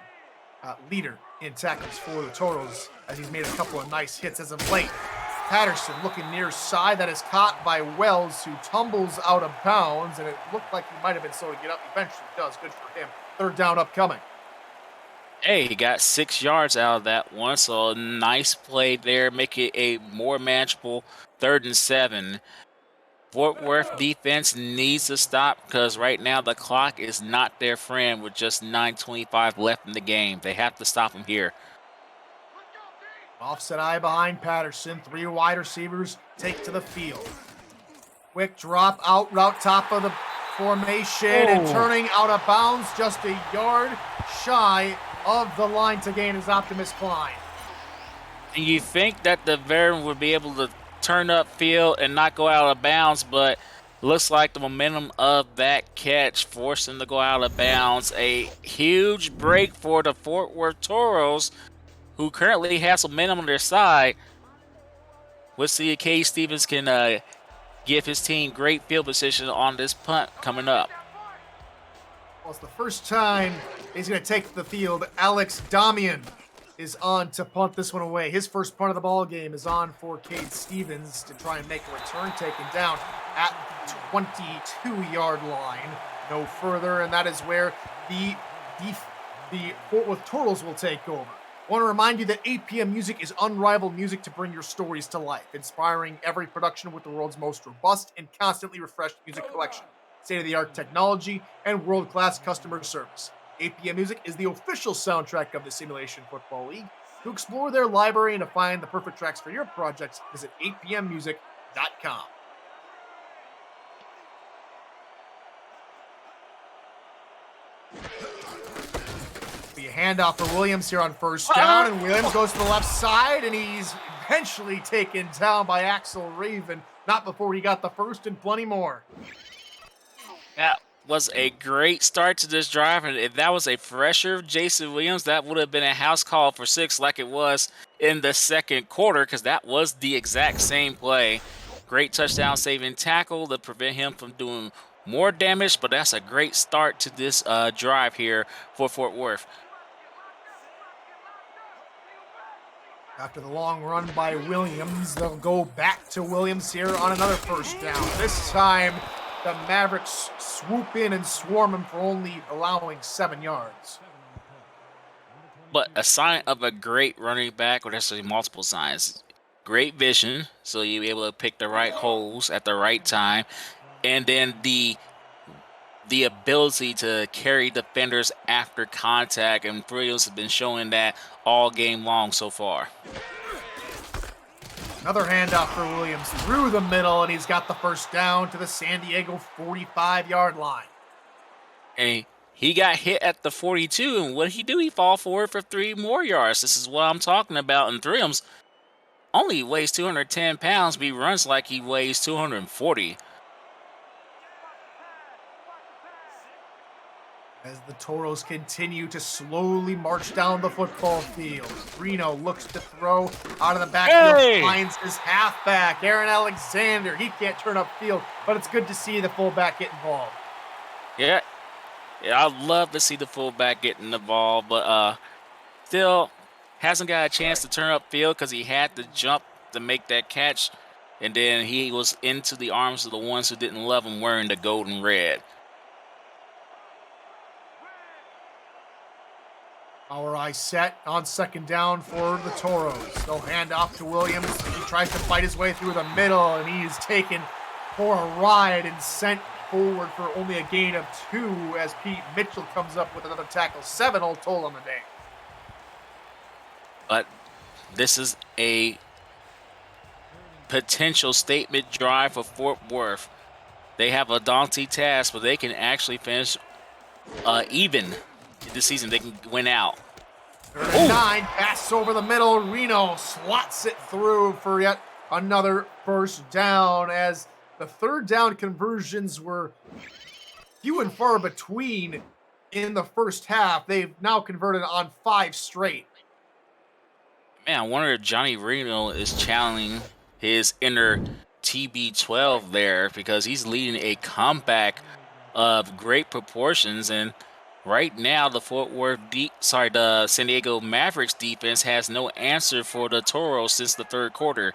leader in tackles for the Toros, as he's made a couple of nice hits as of late. Patterson looking near side. That is caught by Wells, who tumbles out of bounds, and it looked like he might have been slow to get up. Eventually does. Good for him. 3rd down upcoming. Hey, he got 6 yards out of that one, so a nice play there, make it a more manageable 3rd and 7. Fort Worth defense needs to stop because right now the clock is not their friend with just 9:25 left in the game. They have to stop him here. Offset eye behind Patterson. 3 wide receivers take to the field. Quick drop out route, top of the formation, and turning out of bounds just a yard shy of the line to gain is Optimus Klein. And you think that the veteran would be able to turn up field and not go out of bounds, but looks like the momentum of that catch forced him to go out of bounds. A huge break for the Fort Worth Toros, who currently has some momentum on their side. We'll see if K. Stevens can give his team great field position on this punt coming up. Well, it's the first time he's going to take the field. Alex Damian is on to punt this one away. His first punt of the ball game is on for Cade Stevens to try and make a return, taken down at the 22-yard line. No further, and that is where the Fort Worth Toros will take over. I want to remind you that 8 p.m. Music is unrivaled music to bring your stories to life, inspiring every production with the world's most robust and constantly refreshed music collection, state-of-the-art technology, and world-class customer service. 8 p.m. Music is the official soundtrack of the Simulation Football League. To explore their library and to find the perfect tracks for your projects, visit 8pmmusic.com. Be a handoff for Williams here on 1st down, and Williams goes to the left side, and he's eventually taken down by Axel Raven. Not before he got the first and plenty more. That was a great start to this drive, and if that was a fresher Jason Williams, that would have been a house call for 6 like it was in the second quarter, because that was the exact same play. Great touchdown saving tackle to prevent him from doing more damage, but that's a great start to this drive here for Fort Worth. After the long run by Williams, they'll go back to Williams here on another 1st down. This time, the Mavericks swoop in and swarm him for only allowing 7 yards. But a sign of a great running back, or actually multiple signs. Great vision, so you'll be able to pick the right holes at the right time. And then the ability to carry defenders after contact, and Williams has been showing that all game long so far. Another handoff for Williams through the middle, and he's got the 1st down to the San Diego 45-yard line. And he got hit at the 42, and what did he do? He fall forward for 3 more yards. This is what I'm talking about. And Williams only weighs 210 pounds, but he runs like he weighs 240. As the Toros continue to slowly march down the football field, Reno looks to throw out of the backfield, finds his halfback, Aaron Alexander. He can't turn upfield, but it's good to see the fullback get involved. Yeah, I'd love to see the fullback getting involved, but still hasn't got a chance to turn upfield because he had to jump to make that catch, and then he was into the arms of the ones who didn't love him wearing the gold and red. Our eye set on second down for the Toros. They'll hand off to Williams. He tries to fight his way through the middle, and he is taken for a ride and sent forward for only a gain of 2 as Pete Mitchell comes up with another tackle. 7 all total on the day. But this is a potential statement drive for Fort Worth. They have a daunting task, but they can actually finish even this season. They can win out. 3rd and 9, pass over the middle. Reno slots it through for yet another first down, as the 3rd down conversions were few and far between in the first half. They've now converted on 5 straight. Man, I wonder if Johnny Reno is channeling his inner TB12 there, because he's leading a comeback of great proportions. And right now, the the San Diego Mavericks defense has no answer for the Toros since the 3rd quarter.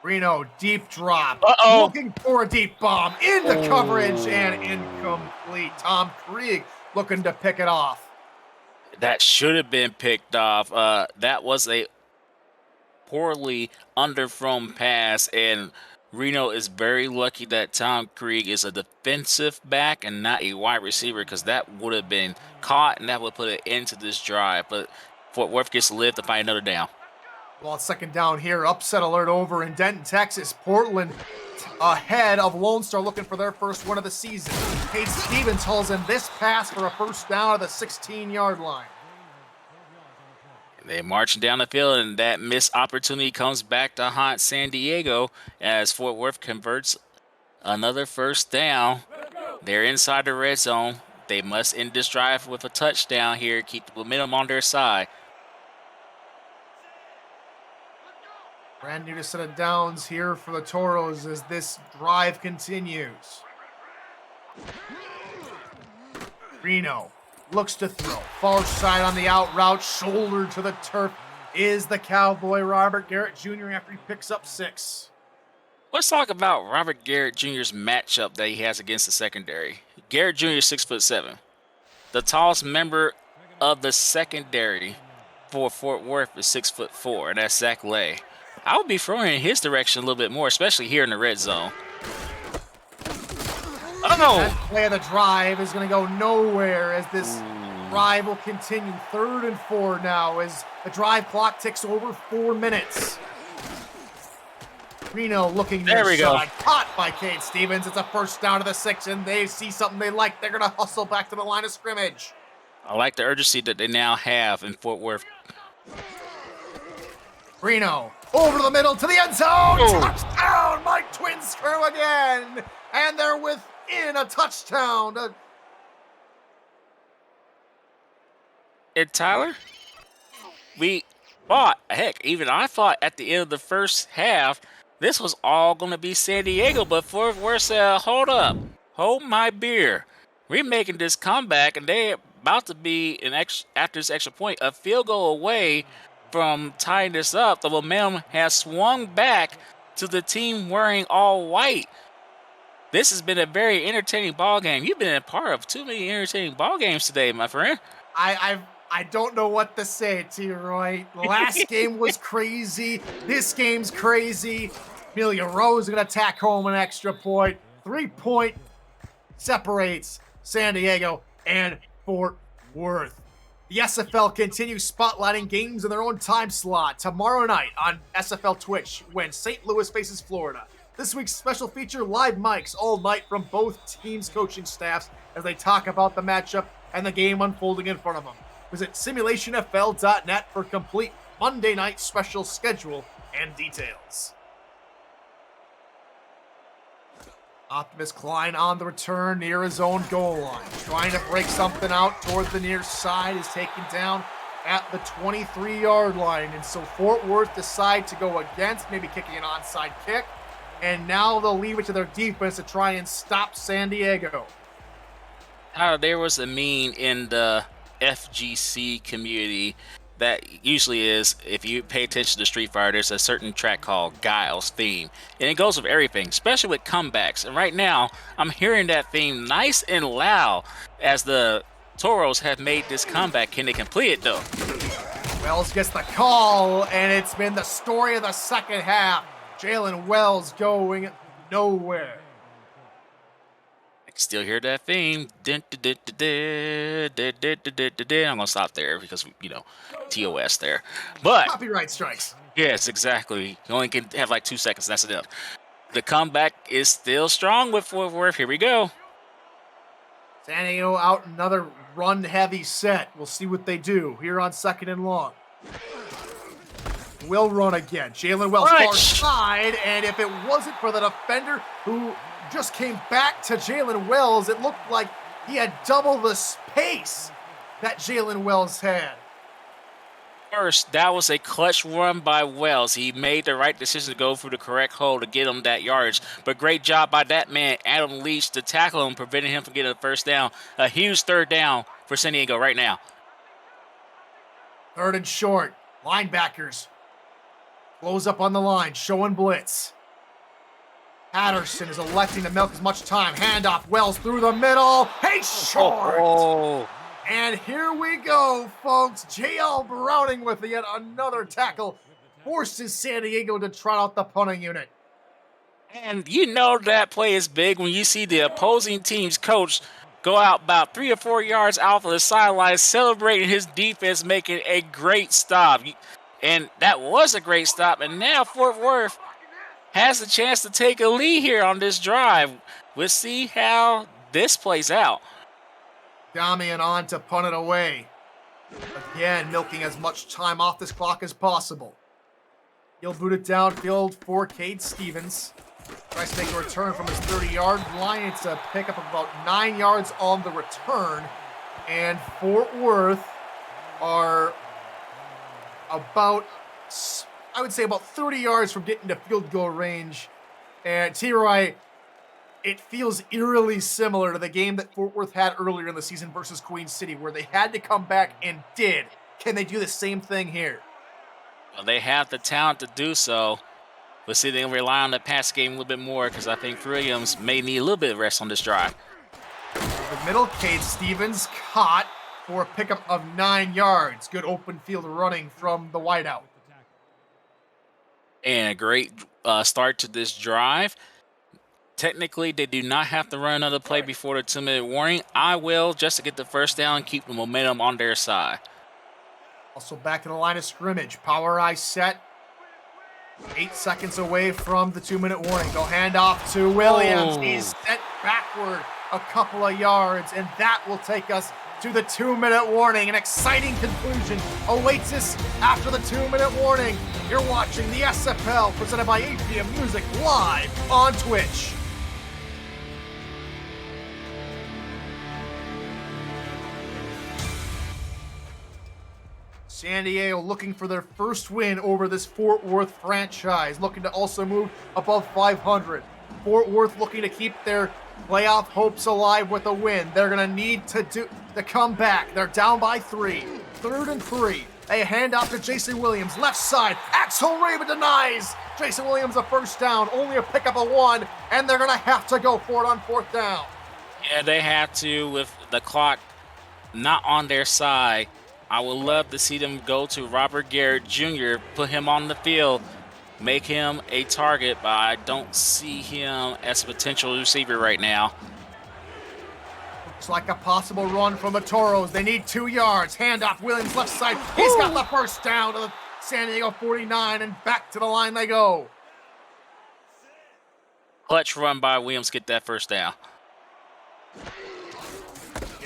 Reno, deep drop. Uh-oh. Looking for a deep bomb into coverage and incomplete. Tom Krieg looking to pick it off. That should have been picked off. That was a poorly underthrown pass, and Reno is very lucky that Tom Krieg is a defensive back and not a wide receiver, because that would have been caught and that would put an end to this drive. But Fort Worth gets to live to find another down. Well, it's second down here. Upset alert over in Denton, Texas. Portland ahead of Lone Star, looking for their first win of the season. Cade Stevens hauls in this pass for a first down at the 16-yard line. They're marching down the field, and that missed opportunity comes back to haunt San Diego as Fort Worth converts another first down. They're inside the red zone. They must end this drive with a touchdown here, keep the momentum on their side. Brand new set of downs here for the Toros as this drive continues. Reno looks to throw. Far side on the out route, shoulder to the turf is the Cowboy Robert Garrett Jr. after he picks up 6. Let's talk about Robert Garrett Jr.'s matchup that he has against the secondary. Garrett Jr. is 6'7". The tallest member of the secondary for Fort Worth is 6'4", and that's Zach Lay. I would be throwing in his direction a little bit more, especially here in the red zone. That play of the drive is going to go nowhere as this drive will continue. 3rd and 4 now as the drive clock ticks over 4 minutes. Reno looking there we go. Caught by Cade Stevens. It's a first down to the 6, and they see something they like. They're going to hustle back to the line of scrimmage. I like the urgency that they now have in Fort Worth. Reno over the middle to the end zone. Touchdown, Mike Twinscrew again. And they're within a touchdown. And Tyler, we thought, heck, even I thought at the end of the first half, this was all going to be San Diego, but Fort Worth said, hold up, hold my beer. We're making this comeback, and they're about to be, after this extra point, a field goal away from tying this up. The momentum has swung back to the team wearing all white. This has been a very entertaining ball game. You've been a part of too many entertaining ball games today, my friend. I don't know what to say to you, Roy. The last game was crazy. This game's crazy. Amelia Rose is going to tack home an extra point. 3-point separates San Diego and Fort Worth. The SFL continues spotlighting games in their own time slot tomorrow night on SFL Twitch when St. Louis faces Florida. This week's special feature, live mics all night from both teams' coaching staffs as they talk about the matchup and the game unfolding in front of them. Visit simulationfl.net for complete Monday night special schedule and details. Optimus Klein on the return near his own goal line. Trying to break something out toward the near side, is taken down at the 23-yard line. And so Fort Worth decide to go against, maybe kicking an onside kick. And now they'll leave it to their defense to try and stop San Diego. There was a meme in the FGC community that usually is, if you pay attention to Street Fighter, there's a certain track called Guile's theme. And it goes with everything, especially with comebacks. And right now, I'm hearing that theme nice and loud as the Toros have made this comeback. Can they complete it, though? Wells gets the call, and it's been the story of the second half. Jalen Wells going nowhere. I can still hear that theme. I'm going to stop there because, you know, TOS there. But Copyright strikes. yes, exactly. You only can have like 2 seconds. That's enough. The comeback is still strong with Fort Worth. Here we go. San Diego out another run-heavy set. We'll see what they do here on 2nd and long. Will run again. Jalen Wells far side, and if it wasn't for the defender who just came back to Jalen Wells, it looked like he had double the pace that Jalen Wells had. First, that was a clutch run by Wells. He made the right decision to go through the correct hole to get him that yardage. But great job by that man, Adam Leach, to tackle him, preventing him from getting a first down. A huge 3rd down for San Diego right now. 3rd and short. Linebackers. Blows up on the line, showing blitz. Patterson is electing to milk as much time. Handoff, Wells through the middle. Hey, short! Oh. And here we go, folks. J.L. Browning with yet another tackle. Forces San Diego to trot out the punting unit. And you know that play is big when you see the opposing team's coach go out about 3 or 4 yards out of the sideline, celebrating his defense, making a great stop. And that was a great stop. And now Fort Worth has the chance to take a lead here on this drive. We'll see how this plays out. Damian on to punt it away. Again, milking as much time off this clock as possible. He'll boot it downfield for Cade Stevens. Tries to make a return from his 30-yard line. It's a pickup of about 9 yards on the return. And Fort Worth are about, I would say, about 30 yards from getting to field goal range. And T-Roy, it feels eerily similar to the game that Fort Worth had earlier in the season versus Queen City, where they had to come back and did. Can they do the same thing here? Well, they have the talent to do so. Let's see if they can rely on the pass game a little bit more, because I think Williams may need a little bit of rest on this drive. The middle, Cade Stevens caught for a pickup of 9 yards. Good open field running from the wideout. And a great start to this drive. Technically, they do not have to run another play before the 2-minute warning. I will, just to get the first down and keep the momentum on their side. Also back to the line of scrimmage. Power eye set. 8 seconds away from the 2-minute warning. They'll hand off to Williams. Oh. He's sent backward a couple of yards, and that will take us to the 2-minute warning. An exciting conclusion awaits us after the 2-minute warning. You're watching the SFL presented by APM Music live on Twitch. San Diego looking for their first win over this Fort Worth franchise, looking to also move above 500. Fort Worth looking to keep their playoff hopes alive with a win. They're going to need to come back. They're down by 3. 3rd and 3. A handoff to Jason Williams, left side. Axel Raven denies Jason Williams a first down. Only a pickup of 1, and they're going to have to go for it on 4th down. Yeah, they have to with the clock not on their side. I would love to see them go to Robert Garrett Jr., put him on the field, make him a target, but I don't see him as a potential receiver right now. Looks like a possible run from the Toros. They need 2 yards. Handoff, Williams left side. He's got the first down to the San Diego 49, and back to the line they go. Clutch run by Williams, get that first down.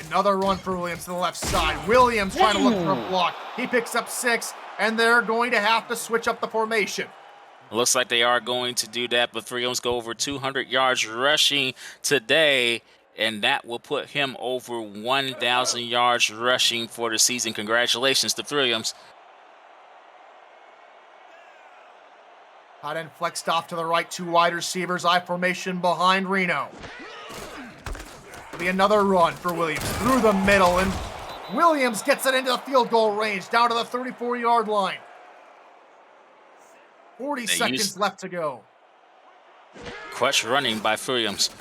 Another run for Williams to the left side. Williams trying to look for a block. He picks up 6, and they're going to have to switch up the formation. It looks like they are going to do that, but Williams go over 200 yards rushing today, and that will put him over 1,000 yards rushing for the season. Congratulations to Williams. Tight end flexed off to the right, 2 wide receivers, I formation behind Reno. It'll be another run for Williams through the middle, and Williams gets it into the field goal range, down to the 34-yard line. 40 seconds left to go. Clutch running by Williams.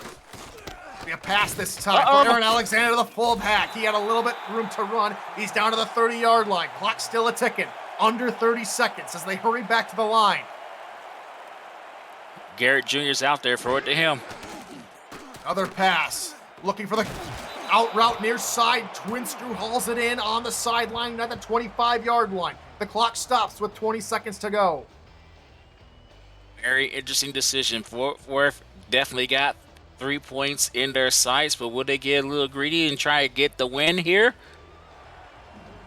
Be a pass this time for Aaron Alexander, the fullback. He had a little bit room to run. He's down to the 30-yard line. Clock still a ticking. Under 30 seconds as they hurry back to the line. Garrett Jr.'s out there. Throw it to him. Another pass. Looking for the out route near side. Twin screw hauls it in on the sideline at the 25-yard line. The clock stops with 20 seconds to go. Very interesting decision. Fort Worth definitely got 3 points in their sights, but will they get a little greedy and try to get the win here?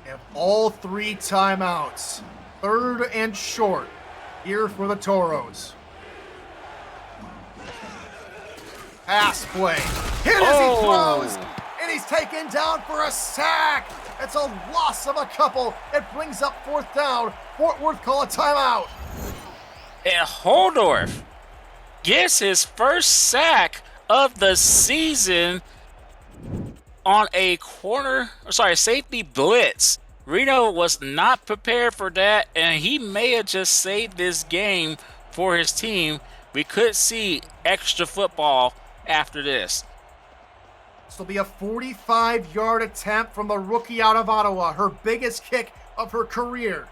They have all 3 timeouts. 3rd and short here for the Toros. Pass play. Hit as he throws, and he's taken down for a sack. It's a loss of a couple. It brings up 4th down. Fort Worth call a timeout. And Holdorf gets his first sack of the season on a safety blitz. Reno was not prepared for that, and he may have just saved this game for his team. We could see extra football after this. This will be a 45-yard attempt from the rookie out of Ottawa, her biggest kick of her career.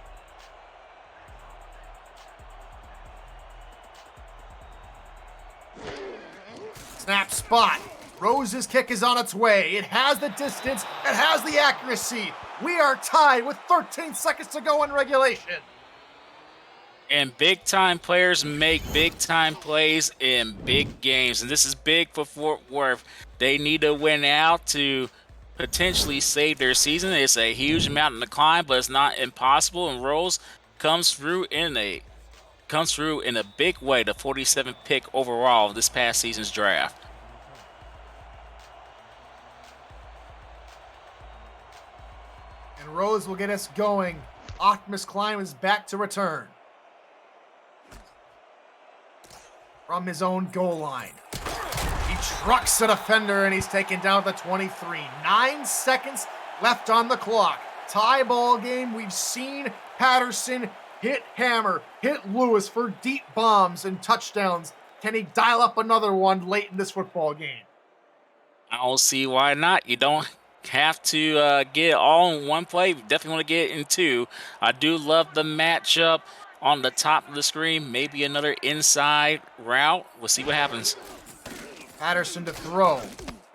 Snap spot. Rose's kick is on its way. It has the distance. It has the accuracy. We are tied with 13 seconds to go in regulation. And big-time players make big-time plays in big games. And this is big for Fort Worth. They need to win out to potentially save their season. It's a huge mountain to climb, but it's not impossible. And Rose comes through in a big way, the 47th pick overall of this past season's draft. And Rose will get us going. Optimus Klein is back to return. From his own goal line. He trucks a defender and he's taken down to the 23. 9 seconds left on the clock. Tie ball game. We've seen Patterson hit Hammer, hit Lewis for deep bombs and touchdowns. Can he dial up another one late in this football game? I don't see why not. You don't have to get it all in one play. You definitely want to get it in 2. I do love the matchup on the top of the screen. Maybe another inside route. We'll see what happens. Patterson to throw.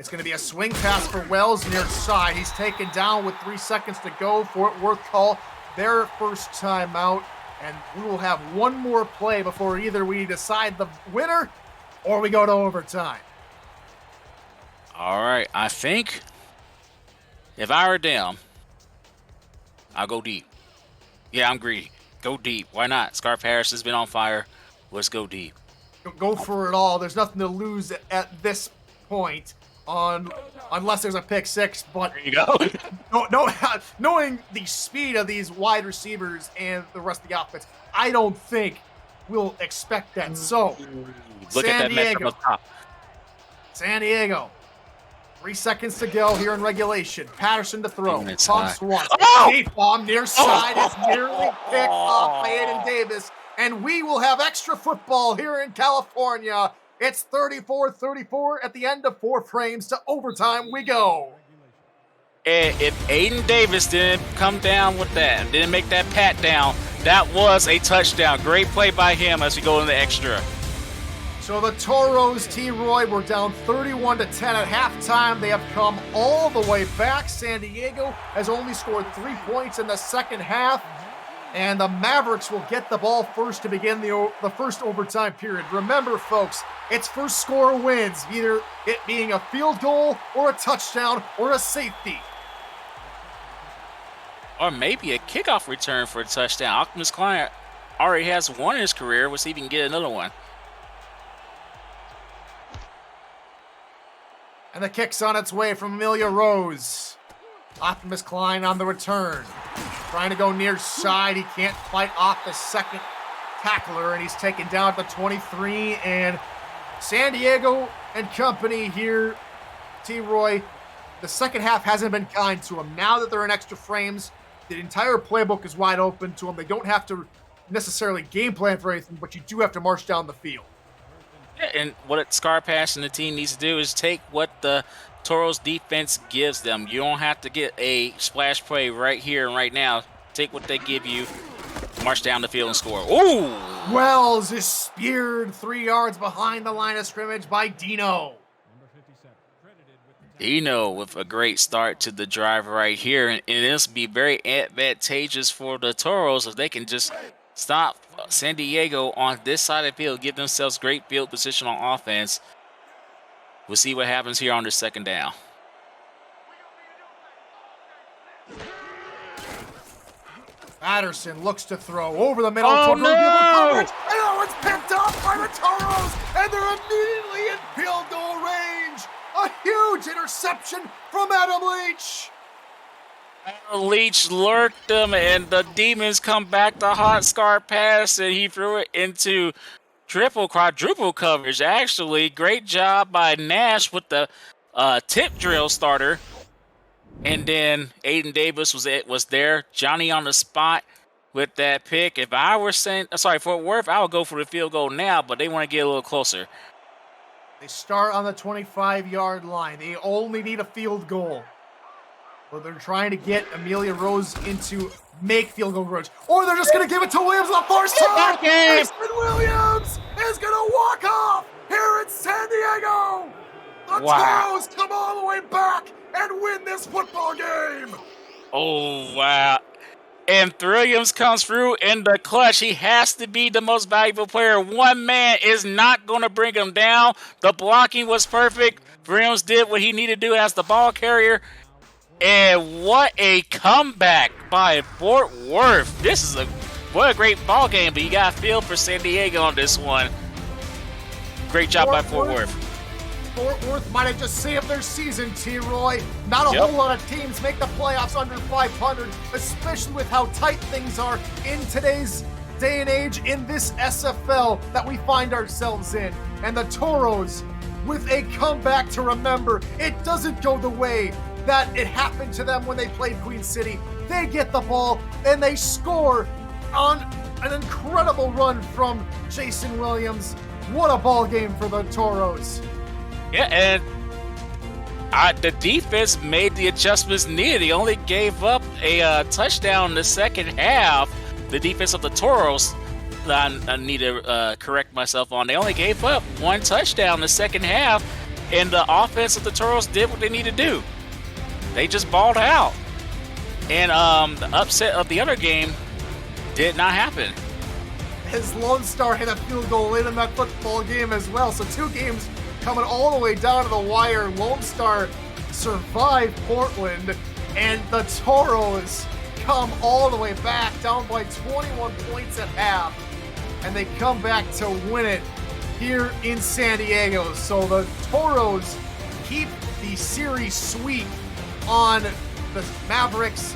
It's going to be a swing pass for Wells near side. He's taken down with 3 seconds to go. Fort Worth call their first timeout. And we will have one more play before either we decide the winner or we go to overtime. All right. I think if I were them, I'll go deep. Yeah, I'm greedy. Go deep. Why not? Scarf Harris has been on fire. Let's go deep. Go for it all. There's nothing to lose at this point, unless there's a pick 6. But There you go. knowing the speed of these wide receivers and the rest of the offense, I don't think we'll expect that. So, Look at that matchup up top. San Diego. 3 seconds to go here in regulation. Patterson to throw. Pumps once. Deep bomb near side. It's nearly picked off by Aiden Davis. And we will have extra football here in California. It's 34-34 at the end of 4 frames. To overtime we go. And if Aiden Davis didn't come down with that, didn't make that pat down, that was a touchdown. Great play by him as we go into extra. So the Toros, T-Roy, were down 31-10 at halftime. They have come all the way back. San Diego has only scored 3 points in the second half. And the Mavericks will get the ball first to begin the first overtime period. Remember, folks, it's first score wins, either it being a field goal or a touchdown or a safety. Or maybe a kickoff return for a touchdown. Optimus Klein already has one in his career. We'll see if he can get another one. And the kick's on its way from Amelia Rose. Optimus Klein on the return. Trying to go near side. He can't fight off the second tackler, and he's taken down at the 23. And San Diego and company here, T-Roy, the second half hasn't been kind to him. Now that they're in extra frames, the entire playbook is wide open to them. They don't have to necessarily game plan for anything, but you do have to march down the field. And what Scar Pass and the team needs to do is take what the Toros defense gives them. You don't have to get a splash play right here and right now. Take what they give you, march down the field and score. Ooh! Wells is speared 3 yards behind the line of scrimmage by Dino. Dino with a great start to the drive right here. And this will be very advantageous for the Toros if they can just stop San Diego on this side of the field, give themselves great field position on offense. We'll see what happens here on the second down. Patterson looks to throw over the middle. Oh, no! Coverage. Oh, it's picked up by the Toros, and they're immediately in field goal range. A huge interception from Adam Leach. Leach lurked them, and the Demons come back to hot Scar Pass, and he threw it into quadruple coverage. Actually, great job by Nash with the tip drill starter. And then Aiden Davis was there. Johnny on the spot with that pick. If I were Fort Worth, I would go for the field goal now, but they want to get a little closer. They start on the 25-yard line. They only need a field goal. But they're trying to get Amelia Rose into make field goal range. Or they're just going to give it to Williams on the far side. Jason Williams is going to walk off here in San Diego. The Toros come all the way back and win this football game. Oh, wow. And Williams comes through in the clutch. He has to be the most valuable player. One man is not going to bring him down. The blocking was perfect. Williams did what he needed to do as the ball carrier. And what a comeback by Fort Worth. What a great ball game, but you got to feel for San Diego on this one. Great job by Fort Worth. Fort Worth might have just saved their season, T-Roy. Not a whole lot of teams make the playoffs under 500, especially with how tight things are in today's day and age in this SFL that we find ourselves in. And the Toros, with a comeback to remember, it doesn't go the way that it happened to them when they played Queen City. They get the ball and they score on an incredible run from Jason Williams. What a ball game for the Toros. Yeah, and the defense made the adjustments needed. He only gave up a touchdown in the second half. The defense of the Toros, I need to correct myself on. They only gave up one touchdown in the second half, and the offense of the Toros did what they needed to do. They just balled out. And the upset of the other game did not happen. His Lone Star hit a field goal late in that football game as well. So 2 games coming all the way down to the wire. Lone Star survived Portland, and the Toros come all the way back, down by 21 points at half, and they come back to win it here in San Diego. So the Toros keep the series sweep on the Mavericks.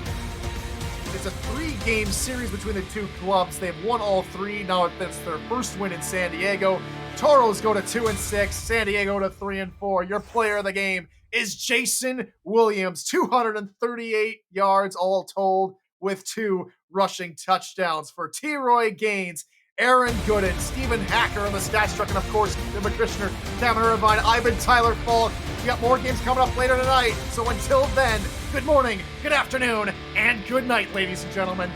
It's a 3-game series between the two clubs. They've won all 3. Now that's their first win in San Diego. Toros go to 2-6. San Diego to 3-4. Your player of the game is Jason Williams. 238 yards all told with 2 rushing touchdowns for T-Roy Gaines, Aaron Gooden, Stephen Hacker on the stat truck, and of course, Jim Krishner, Cameron Irvine, Ivan Tyler Falk. We got more games coming up later tonight. So until then, good morning, good afternoon, and good night, ladies and gentlemen.